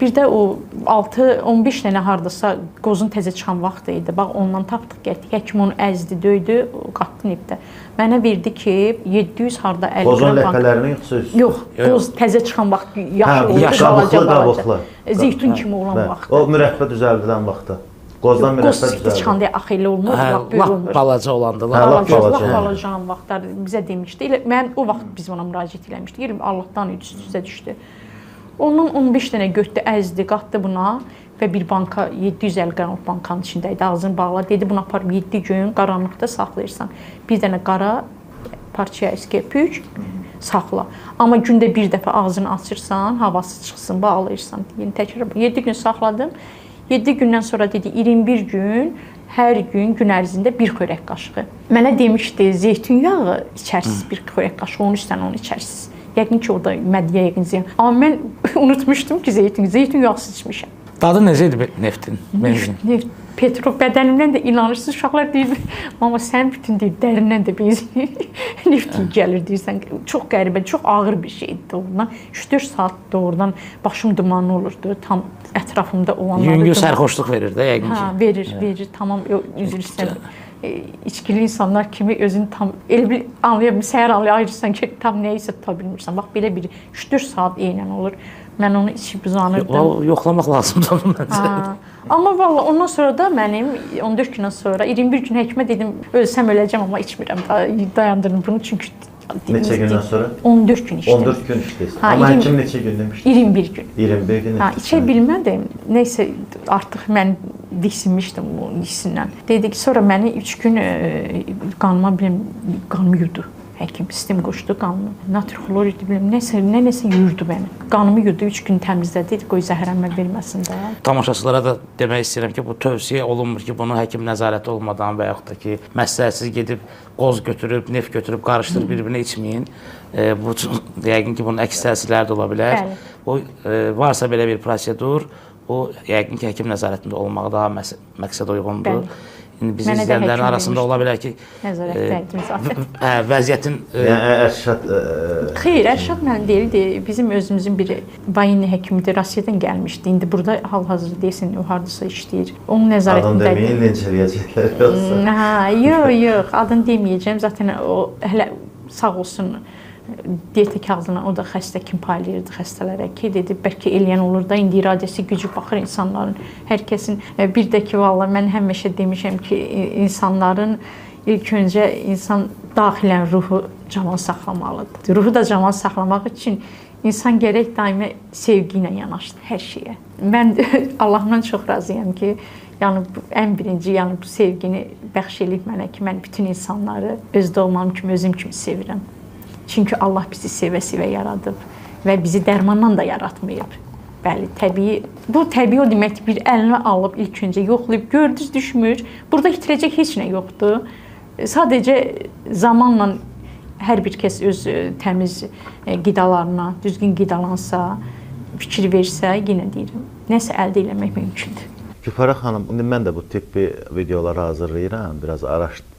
Bir də o 6-15 dənə hardasa qozun təzə çıxan vaxtı idi. Bax, ondan tapdıq, gəldik. Həkim onu əzdi, döydü, qatdı neftə. Mənə verdi ki, 700 harda 50 qram...
Qozun ləpələrini yoxsa?
Yox, qoz təzə çıxan vaxt yaşlı
qabıqlı.
Zeytun kimi olan vaxtı.
O mürəbbə düzəldən vaxtı. Qozdan mürəbbə düzəldir.
Qoz çıxanda axıyla olmur,
lap balaca olandı.
Lap balaca vaxtlar bizə demişdi. Mən o vaxt biz ona müraciət eləmişdik. Allahdan üstə düşdü. Ondan 15 dənə götdü, əzdi, qatdı buna və bir banka 750 qram bankanın içində idi. Ağzını bağla, dedi bunu aparıb 7 gün qaranlıqda saxlayırsan. Bir dənə qara parçaya köpük saxla. Amma gündə bir dəfə ağzını açırsan, havası çıxsın, bağlayırsan. Yəni təkrar 7 gün saxladım. 7 gündən sonra dedi 21 gün hər gün ərzində bir xörək qaşığı. Mənə demişdi zeytun yağı içərsiniz bir xörək qaşığı, onun üstünə onu içərsiniz. Yəqin ki orada mədəyə yəqin ziyan. Amma mən unutmuşdum ki zeytun yağsız içmişəm.
Dadı necə idi neftin?
Neft, petrol bədənimdən də inanırsınız uşaqlar deyir, amma sən bütün deyir dərindən də benzin neft gəlir deyirsən. Çox qəribə, çox ağır bir şeydi doğrudan. 3-4 saat doğrudan başım dumanlı olurdu. Tam ətrafımda olanlar.
Yüngül sərxoşluq verir də yəqin ki.
Ha, verir. Tamam üzr istəyirəm. İçkili insanlar kimi özünü tam elə bir səhər ayırırsan ki, tam nə isə tuta bilmirsən. Bax belə bir 3-4 saat eynən olur. Mən onu içib uzanırdım.
Yoxlamaq lazımdır onu məncə.
Amma valla ondan sonra da mənim 14 gündən sonra 21 gün həkimə dedim ölsəm öləcəm amma içmirəm. Dayandırın bunu çünki
neçə gündən sonra?
14 gün içdim.
14 gün içdiniz. Amma həkim neçə gün demişdi?
21 gün.
21 gün.
İçə bilmədim. Nəysə artıq mən diksinmişdim bu diksindən. Dedi ki sonra məni 3 gün qanımı yudu. Həkim sistem qoşdu qanımı. Natr xlor idi bilməm nəsə yuyurdu məni. Qanımı yudu 3 gün təmizlədi. Qoy zəhərlənmə verməsin də.
Tamaşaçılara da demək istəyirəm ki, bu tövsiyə olunmur ki, bunu həkim nəzarəti olmadan və yaxud da ki, məsləhətsiz gedib qoz götürüb, neft götürüb qarışdırıb bir-birinə içməyin. Bu yəqin ki, bunun əks təsirləri də ola bilər. O varsa belə bir prosedur, o yəqin ki, həkim nəzarətində olmağı daha məqsəd uyğundur. Biz izləyənlərin arasında ola bilər ki, vəziyyətin...
Ərşad...
Xeyr, Ərşad mən deyildi. Bizim özümüzün bir vayini həkimidir, Rusiyadan gəlmişdi. İndi burada hal-hazırda deyəsən, o hardasa işləyir. Onun nəzarətində...
Adını deməyin, linç eləyəcəklər yoxsa?
Yox, adını deməyəcəm. Zaten o hələ sağ olsun diyetə kağızına o da xəstə kim paylayırdı xəstələrə ki, dedi, bəlkə eləyən olur da, indi iradəsi gücü baxır insanların, hər kəsin. Bir də ki, valla mən həmişə demişəm ki, insanların ilk öncə insan daxilən ruhu cavan saxlamalıdır. Ruhu da cavan saxlamaq üçün insan gərək daimi sevgi ilə yanaşsın hər şeyə. Mən Allahımdan çox razıyam ki, yəni ən birinci, yəni bu sevgini bəxş eləyib mənə ki, mən bütün insanları öz doğmam kimi, özüm kimi sevirəm. Çünki Allah bizi sevə-sevə yaradıb və bizi dərmandan da yaratmayıb. Bəli, təbii. Bu təbii o deməkdir, bir əlinə alıb ilk öncə yoxlayıb, gördünüz düşmür. Burada itirəcək heç nə yoxdur. Sadəcə zamanla hər bir kəs öz təmiz qidalarına, düzgün qidalansa, fikir versə, yenə deyirəm, nəsə əldə eləmək mümkündür.
Gülpərə xanım, indi mən də bu tipli videoları hazırlayıram, biraz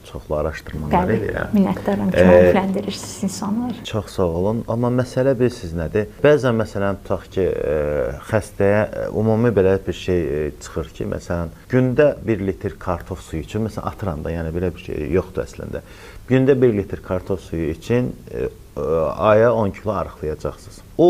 çoxlu araşdırmalar edirəm.
Minnətdaram ki, maarifləndirirsiniz insanlar.
Çox sağ olun, amma məsələ bilirsiniz nədir? Bəzən məsələn tutaq ki, xəstəyə ümumi belə bir şey çıxır ki, məsələn, gündə 1 litr kartof suyu üçün, məsələn, atıram da, yəni belə bir şey yoxdur əslində. Gündə 1 litr kartof suyu üçün aya 10 kilo arıqlayacaqsınız. O,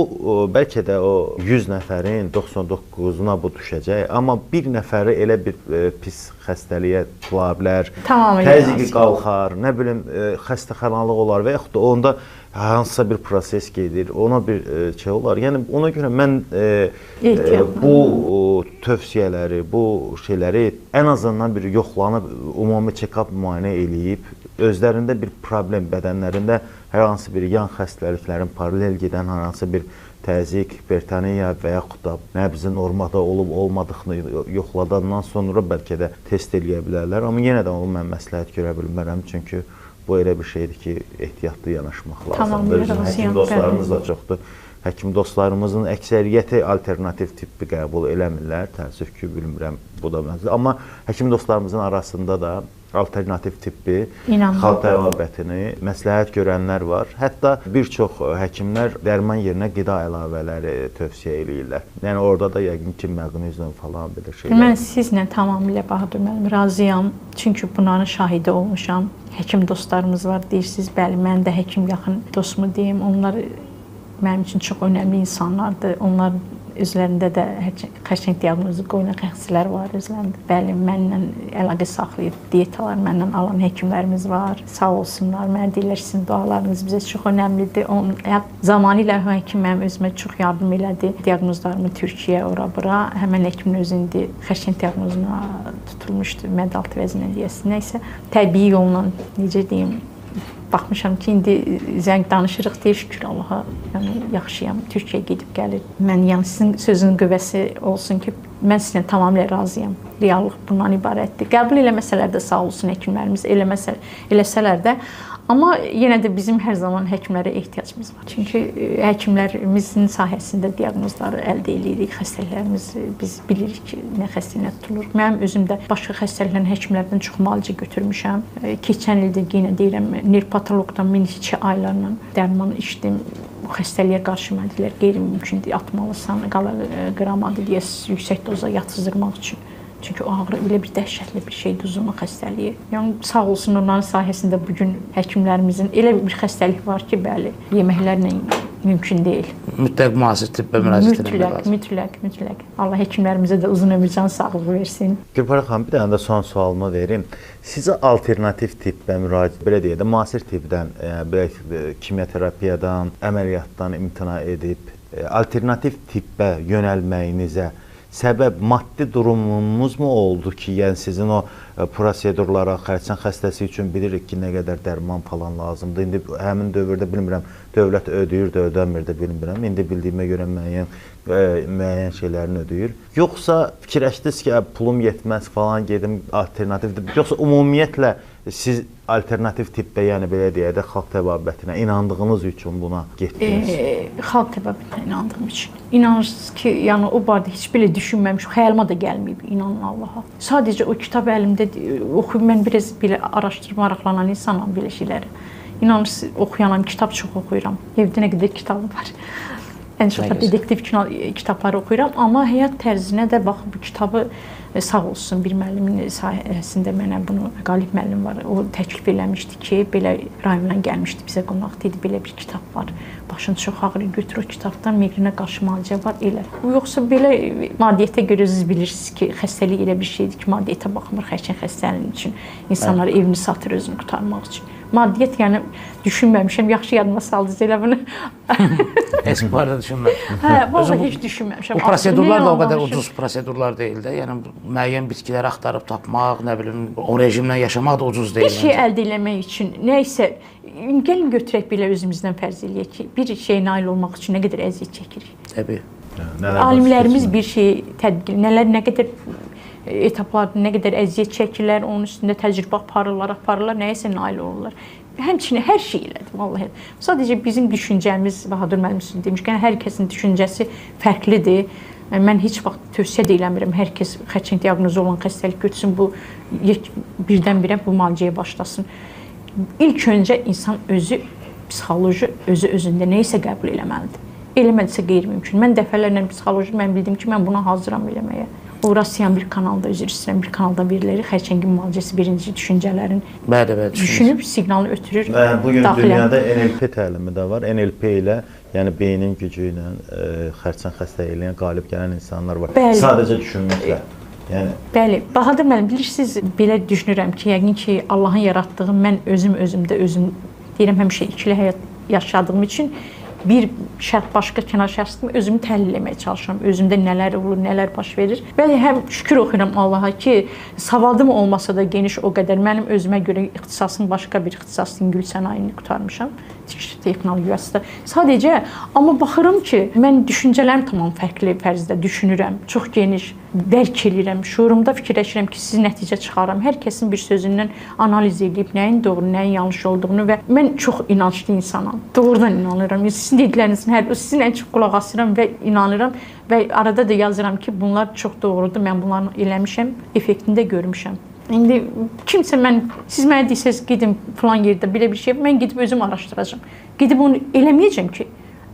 bəlkə də o 100 nəfərin 99'una bu düşəcək, amma bir nəfəri elə bir pis xəstəliyə tula bilər, təzyiqi qalxar, nə bilim, xəstəxanalıq olar və yaxud da onda hansısa bir proses gedir, ona bir şey olar. Yəni, ona görə mən bu tövsiyələri, bu şeyləri ən azından bir yoxlanıb, ümumi check-up müayinə eləyib, özlərində bir problem, bədənlərində hər hansı bir yan xəstəliklərin paralel gedən hər hansı bir təzyiq, hipertoniya və yaxud da nəbzin normada olub-olmadığını yoxladandan sonra bəlkə də test eləyə bilərlər. Amma yenə də onu mən məsləhət görə bilmərəm, çünki bu elə bir şeydir ki, ehtiyatlı yanaşmaq lazımdır. Həkim dostlarımız da çoxdur. Həkim dostlarımızın əksəriyyəti alternativ tibbi qəbul eləmirlər. Təəssüf ki, bilmirəm, bu da mənzil. Amma həkim dostlarımızın arasında da alternativ tibbi, xalq təvabətini məsləhət görənlər var. Hətta bir çox həkimlər dərman yerinə qida əlavələri tövsiyə eləyirlər. Yəni orada da yəqin ki, məqnizm falan belə şeylər.
Mən sizlə tamamilə Bahadur müəllim razıyam. Çünki bunların şahidi olmuşam. Həkim dostlarımız var, deyirsiniz, bəli, mən də həkim yaxın dostumu deyim. Onlar mənim üçün çox önəmli insanlardır. Onlar özlərində də xərçəng diaqnozu qoyulan şəxslər var özlərində. Bəli, mənlə əlaqə saxlayıb dietalar məndən alan həkimlərimiz var. Sağ olsunlar. Mənə deyirlər sizin dualarınız bizə çox önəmlidir. Zamanıyla həkim mənim özümə çox yardım elədi. Diaqnozlarımı Türkiyə, ora-bura. Həmin həkimin özü indi xərçəng diaqnozuna tutulmuşdu. Medalt vəzinə deyəsən. Nəysə, təbii yolla, necə deyim, baxmışam ki, indi zəng danışırıq deyir, şükür Allaha, yəni yaxşıyam, Türkiyəyə gedib gəlir. Mən yəni sizin sözünün qüvvəsi olsun ki, mən sizinlə tamamilə razıyam. Reallıq bundan ibarətdir. Qəbul eləməsələr də sağ olsun həkimlərimiz, eləsələr də. Amma yenə də bizim hər zaman həkimlərə ehtiyacımız var. Çünki həkimlərimizin sahəsində diaqnozları əldə edirik, xəstəliklərimiz biz bilirik ki, nə xəstəliklə tutulur. Mənim özüm də başqa xəstəliklərin həkimlərdən çox müalicə götürmüşəm. Keçən ildə yenə deyirəm, nevropatoloqdan 12 aylarla dərman içdim. Bu xəstəliyə qarşı mənə dedilər, qeyri-mümkündür, atmalısan, qramadı deyə yüksək doza yatızdırmaq üçün. Çünki o ağrı elə bir dəhşətli bir şeydir, uzun xəstəliyi. Yəni sağ olsun onların sayəsində bu gün həkimlərimizin elə bir xəstəlik var ki, bəli, yeməklərlə mümkün deyil.
Mütləq müasir tibbə müraciət etmək lazım.
Mütləq. Allah həkimlərimizə də uzun ömür, can sağlığı versin.
Gülpəri xanım, bir dənə də son sualımı verim. Sizə alternativ tibbə müraciət, belə deyək də, müasir tibbdən, belə kimyoterapiyadan, əməliyyatdan imtina edib, alternativ tibbə yönəlməyinizə səbəb maddi durumunuz mu oldu ki, yəni sizin o prosedurlara, xərçəng xəstəsi üçün bilirik ki, nə qədər dərman falan lazımdır. İndi həmin dövrdə bilmirəm, dövlət ödəyir də, ödəmir də bilmirəm. İndi bildiyimə görə müəyyən şeylərini ödəyir. Yoxsa fikirləşdiniz ki, pulum yetməz falan, gedim alternativdir. Yoxsa ümumiyyətlə siz alternativ tibbə, yəni belə deyək də, xalq təbabətinə inandığınız üçün buna getdiniz?
Xalq təbabətinə inandığım üçün. İnanırsınız ki, yəni o barədə heç belə düşünməmişim, xəyalıma da gəlməyib, inanın Allaha. Sadəcə o kitab əlimdə oxuyub, mən biraz belə araşdırıb maraqlanan insanam belə şeyləri. İnanırsınız, oxuyanam, kitab çox oxuyuram. Evdə nə qədər kitabım var. Ən çox da dedektiv kitabları oxuyuram, amma həyat tərzinə də bax, bu kitabı sağ olsun bir müəllimin sayəsində mənə bunu, Qalib müəllim var, o təklif eləmişdi ki, belə rayondan gəlmişdi, bizə qonaq dedi, belə bir kitab var, başın çox ağrır, götür o kitabdan, miqrenə qarşı müalicə var, elə. Yoxsa belə maddiyyətə görə siz bilirsiniz ki, xəstəlik elə bir şeydir ki, maddiyyətə baxmır xərçəng xəstəliyi üçün, insanlar evini satır özünü qurtarmaq üçün. Maddiyyət, yəni düşünməmişəm, yaxşı yadıma saldınız elə bunu.
Heç bu arada düşünməmişəm.
Hə, vallahi heç düşünməmişəm.
Bu prosedurlar da o qədər ucuz prosedurlar deyil də. Yəni müəyyən bitkiləri axtarıb tapmaq, nə bilim, o rejimlə yaşamaq da ucuz deyil.
Bir şey əldə etmək üçün nə isə gəlin götürək belə özümüzdən fərz eləyək ki, bir şeyə nail olmaq üçün nə qədər əziyyət çəkirik.
Təbii.
Alimlərimiz bir şeyi tədqiq, nə qədər etaplarda nə qədər əziyyət çəkirlər, onun üstündə təcrübə aparırlar, nəyəsə nail olurlar. Həmçinin hər şey elədir, vallahi. Sadəcə bizim düşüncəmiz, Bahadur müəllim demişkən, hər kəsin düşüncəsi fərqlidir. Mən heç vaxt tövsiyə də eləmirəm, hər kəs xərçəng diaqnozu olan xəstəlik götürsün, bu birdən-birə bu müalicəyə başlasın. İlk öncə insan özü, psixoloji özü-özündə nə isə qəbul eləməlidir. Eləmədisə qeyri-mümkün. Mən dəfələrlə psixoloji, mən bildim ki, mən buna hazıram eləməyə. Rusiyan bir kanalda, üzr istəyirəm, bir kanalda verilir. Xərçəngin müalicəsi birinci düşüncələrin düşünüb, siqnalı ötürür.
Bugün dünyada NLP təlimi də var. NLP ilə, yəni beynin gücü ilə xərçəng xəstəliyinə qalib gələn insanlar var. Bəli. Sadəcə düşünməklə. Yəni
bəli. Bahadır müəllim, bilirsiniz, belə düşünürəm ki, yəqin ki, Allahın yaratdığı mən özümdə deyirəm, həmişə ikili həyat yaşadığım üçün bir şəxs başqa kənar şəxsimi özümü təhlil etməyə çalışıram. Özümdə nələr olur, nələr baş verir. Və həm şükür oxuyuram Allaha ki, savadım olmasa da geniş o qədər. Mənim özümə görə ixtisasım başqa bir ixtisas, Gül sənayini qurtarmışam. Texnologiyasında. Sadəcə, amma baxıram ki, mən düşüncələrim tamam fərqli fərzdə düşünürəm. Çox geniş, dərk edirəm. Şuurumda fikirləşirəm ki, siz nəticə çıxaram. Hər kəsin bir sözündən analiz edib nəyin doğru, nəyin yanlış olduğunu və mən çox inanclı insanam. Doğrudan inanıram. Sizin dediklərinizin sizin ən çox qulaq asıram və inanıram və arada da yazıram ki, bunlar çox doğrudur. Mən bunları eləmişəm, effektini də görmüşəm. İndi kimsə siz mənə deyirsiniz, gedim falan yerdə belə bir şey, mən gedib özüm araşdıracağam. Gedib onu eləməyəcəm ki,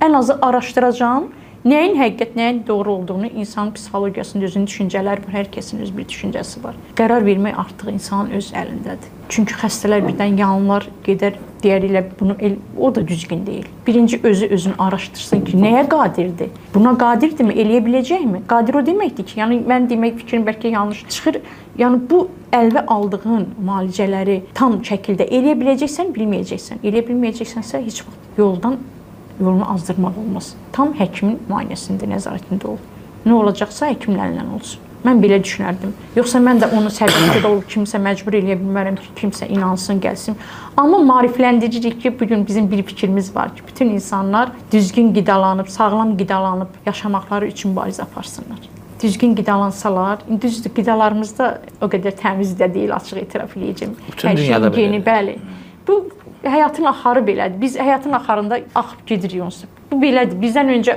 ən azı araşdıracağam Nəyin həqiqət, nəyin doğru olduğunu insanın psixologiyasında özünün düşüncələri var, hər kəsin öz bir düşüncəsi var. Qərar vermək artıq insanın öz əlindədir. Çünki xəstələr birdən yanlar, gedər, digəri bunu o da düzgün deyil. Birinci özünü araşdırsın ki, nəyə qadirdir? Buna qadirdirmi, eləyə biləcəkmi? Qadir o deməkdir ki, yəni mən demək fikrim bəlkə yanlış çıxır. Yəni bu əlvə aldığın müalicələri tam şəkildə eləyə biləcəksən, bilməyəcəksən. Eləyə bilməyəcəksənsə heç vaxt yolunu azdırmaq olmaz. Tam həkimin müayinəsində, nəzarətində ol. Nə olacaqsa həkimlərlə olsun. Mən belə düşünərdim. Yoxsa mən də onu sərbəstlikdə olub kimsə məcbur eləyə bilmərəm ki, kimsə inansın, gəlsin. Amma maarifləndiririk ki, bugün bizim bir fikrimiz var ki, bütün insanlar düzgün qidalanıb, sağlam qidalanıb yaşamaqları üçün mübarizə aparsınlar. Düzgün qidalansalar, düzdür, qidalarımız da o qədər təmiz də deyil, açıq etiraf eləyəcəm.
Bütün dünyada
belədir. Bəli. Bu həyatın axarı belədir. Biz həyatın axarında axıb gedirik onsuz. Bu belədir. Bizdən öncə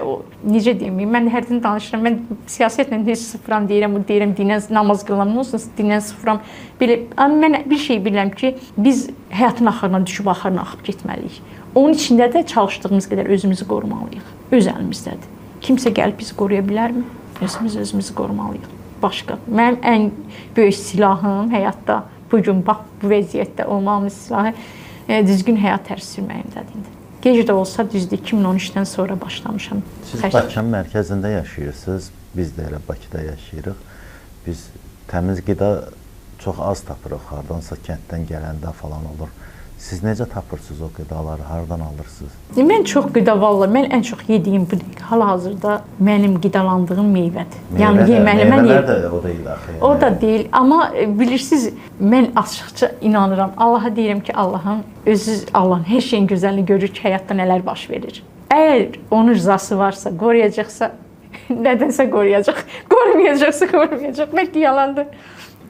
necə deyim? Mən hərdən danışıram. Mən siyasətlə heç sıfıram deyirəm, dinən namaz qılıram, olsun dinən sıfıram. Belə mən bir şey bilirəm ki, biz həyatın axarına düşüb axarına axıb getməliyik. Onun içində də çalışdığımız qədər özümüzü qorumalıyıq. Öz əlimizdədir. Kimsə gəlib bizi qoruya bilərmi? Özümüzü qorumalıyıq. Başqa. Mənim ən böyük silahım həyatda bugün bax bu vəziyyətdə olmağımın silahı düzgün həyat tərzi sürməyimdədir. Gec də olsa düzdür 2013-dən sonra başlamışam.
Siz Bakının mərkəzində yaşayırsınız, biz də elə Bakıda yaşayırıq. Biz təmiz qida çox az tapırıq, hardansa kənddən gələndə falan olur. Siz necə tapırsınız o qidaları, hardan alırsınız?
Mən çox qida vallahi, mən ən çox yediyim hal-hazırda mənim qidalandığım meyvədir. Yəni
meyvələr də o deyil axı.
O da deyil, amma bilirsiniz, mən açıqca inanıram. Allah'a deyirəm ki, Allahın Allahın hər şeyin gözəlini görür ki, həyatda nələr baş verir. Əgər onun rızası varsa, qoruyacaqsa, nədənsə qoruyacaq. Qorumayacaqsa qorumayacaq. Bəlkə yalandır.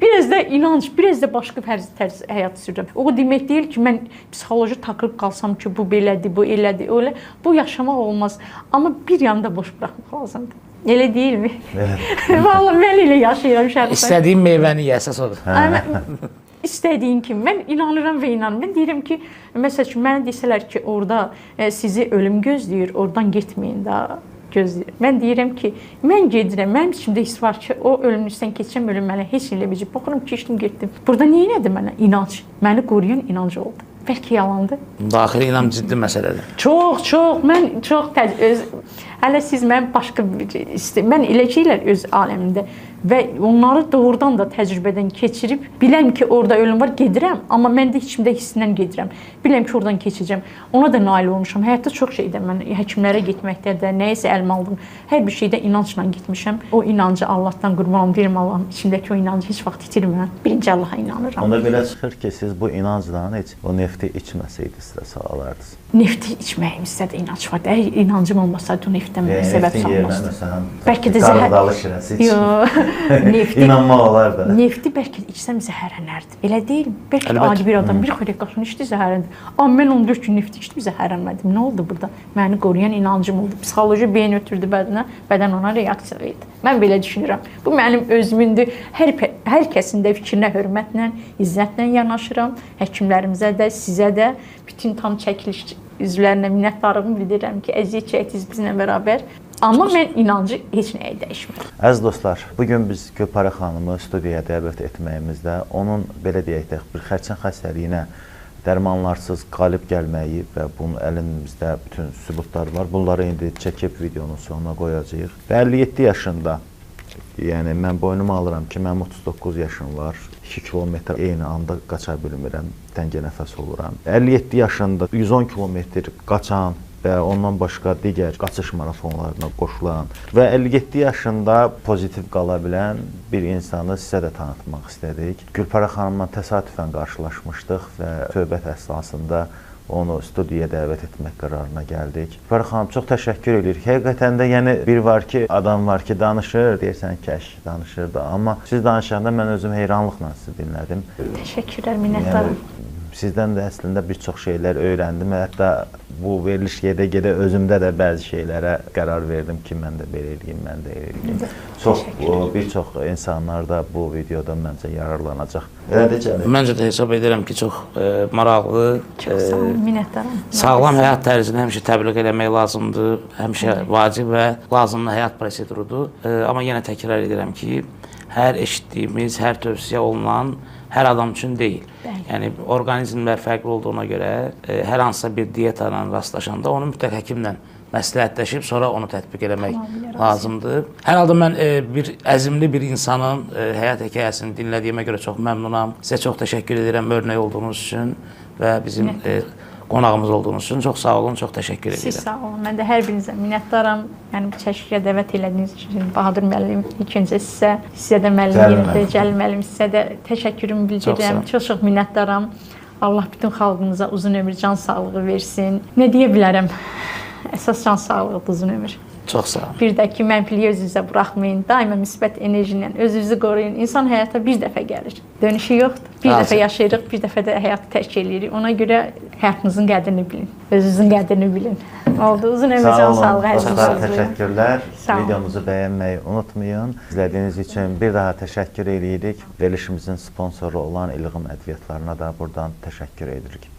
Biraz da inanc, biraz da başqa tərz həyat sürürəm. O demək deyil ki, mən psixoloji takılıb qalsam ki, bu belədir, bu elədir, öyle. Bu yaşamaq olmaz. Amma bir yanda boş buraxmaq lazımdır. Elə deyilmi? Vallahi mən elə yaşayıram şəxsən.
İstədiyin meyvəni yəsəs odur.
İstədiyin kimi. Mən inanıram və inanıram. Mən deyirəm ki, məsəl üçün mənə desələr ki, orada sizi ölüm gözləyir, oradan getməyin də. Gözləyir. Mən deyirəm ki, mən gedirəm, mənim içimdə hiss var ki, o ölümün üstdən keçəcəm, ölüm mənə heç elə biləcək. Baxıram ki, keçdim, getdim. Burada nə elədi mənə? İnanc. Məni qoruyan inanc oldu. Bəlkə yalandır.
Daxili inanc ciddi məsələdir.
Çox. Mən çox hələ siz mən başqa mən elə şeylər öz aləmində və onları doğrudan da təcrübədən keçirib biləm ki, orada ölüm var, gedirəm, amma mən də içimdə hissindən gedirəm. Biləm ki, oradan keçəcəm. Ona da nail olmuşam. Həyatda çox şeydə mən həkimlərə getməkdə də, nəyisə əlimə aldım. Hər bir şeydə inancla getmişəm. O inancı Allahdan qurbanım, deyirəm Allahın içindəki o inancı heç vaxt itirmə. Birinci Allaha inanıram.
Onda belə çıxır ki, siz bu inancdan heç o nefti içməsəydiniz də sağalardınız.
Nefti içməyimizdə də inanc var. Əgər inancım olmasaydı o neftdən mənə səbəb salmazdı.
Bəlkə də qardalı şirəsi iç.
Nefti
İnanmaq olar da.
Nefti bəlkə içsəm zəhərlənərdim. Elə deyil? Bəlkə adi bir adam bir xörək qaşığını içdi, zəhərləndi. Amma mən 14 gün nefti içdim, zəhərlənmədim. Nə oldu burada? Məni qoruyan inancım oldu. Psixoloji beyin ötürdü bədənə, bədən ona reaksiya verdi. Mən belə düşünürəm. Bu mənim özümündür. Hər kəsin də fikrinə hörmətlə, izzətlə yanaşıram. Həkimlərimizə də, sizə də, bütün tam çəkiliş üzvlərinə minnətdarlığımı bildirirəm ki, əziyyət çəkdiniz bizimlə bərabər. Amma mən inancı heç nəyə dəyişmirəm.
Əziz dostlar, bugün biz Gülpərə xanımı studiyaya dəvət etməyimizdə onun belə deyək də bir xərçəng xəstəliyinə dərmanlarsız qalib gəlməyi və bunun əlimizdə bütün sübutlar var. Bunları indi çəkib videonun sonuna qoyacağıq. Və 57 yaşında, yəni mən boynuma alıram ki, mənim 39 yaşım var. 2 kilometr eyni anda qaça bilmirəm, təngə nəfəs oluram. 57 yaşında 110 kilometr qaçan və ondan başqa digər qaçış marafonlarına qoşulan və 57 yaşında pozitiv qala bilən bir insanı sizə də tanıtmaq istədik. Gülpərə xanımla təsadüfən qarşılaşmışdıq və söhbət əsnasında onu studiyaya dəvət etmək qərarına gəldik. Gülpərə xanım, çox təşəkkür edirik. Həqiqətən də yəni bir var ki, adam var ki, danışır, deyirsən kəş, danışır da. Amma siz danışanda mən özüm heyranlıqla sizi dinlədim.
Təşəkkürlər, minnətdarım.
Sizdən də əslində bir çox şeylər öyrəndim. Hətta bu veriliş gedə-gedə özümdə də bəzi şeylərə qərar verdim ki, mən də belə eləyim, mən də elə eləyim. Bir çox insanlar da bu videodan məncə yararlanacaq. Elə də gəlir.
Məncə də hesab edirəm ki, çox maraqlı,
Çox sağ olun, minnətdaram.
sağlam həyat tərzini həmişə təbliğ eləmək lazımdır. Həmişə vacib və lazımlı həyat prosedurudur. Amma yenə təkrar edirəm ki, hər eşitdiyimiz, hər tövsiyə olunan hər adam üçün deyil. Yəni orqanizmlər fərqli olduğuna görə hər hansısa bir diyeta ilə rastlaşanda onu mütləq həkimlə məsləhətləşib sonra onu tətbiq eləmək lazımdır. Hər halda mən bir əzmli bir insanın həyat hekayəsini dinlədiyimə görə çox məmnunam. Sizə çox təşəkkür edirəm örnək olduğunuz üçün və bizim qonağımız olduğunuz üçün çox sağ olun, çox təşəkkür edirəm.
Siz sağ olun. Mən də hər birinizə minnətdaram. Yəni bu çəkiliyə dəvət elədiyiniz üçün Bahadur müəllim, ilk öncə sizə də müəllim, Cəlil müəllim, sizə də təşəkkürümü bildirirəm. Çox minnətdaram. Allah bütün xalqımıza uzun ömür, can sağlığı versin. Nə deyə bilərəm? Əsas can sağlığıdır, uzun ömür.
Çox sağ olun.
Bir də ki, mənfiliyi özünüzə buraxmayın. Daima müsbət enerji ilə özünüzü qoruyun. İnsan həyata bir dəfə gəlir. Dönüşü yoxdur. Bir dəfə yaşayırıq, bir dəfə də həyatı tərk edirik. Ona görə həyatınızın qədrini bilin. Özünüzün qədrini bilin. Oldu. Uzun ömür, can sağlığı.
Təşəkkürlər. Videomuzu bəyənməyi unutmayın. İzlədiyiniz üçün bir daha təşəkkür edirik. Verilişimizin sponsoru olan İlğım Ədviyyatlarına da buradan təşəkkür edirik.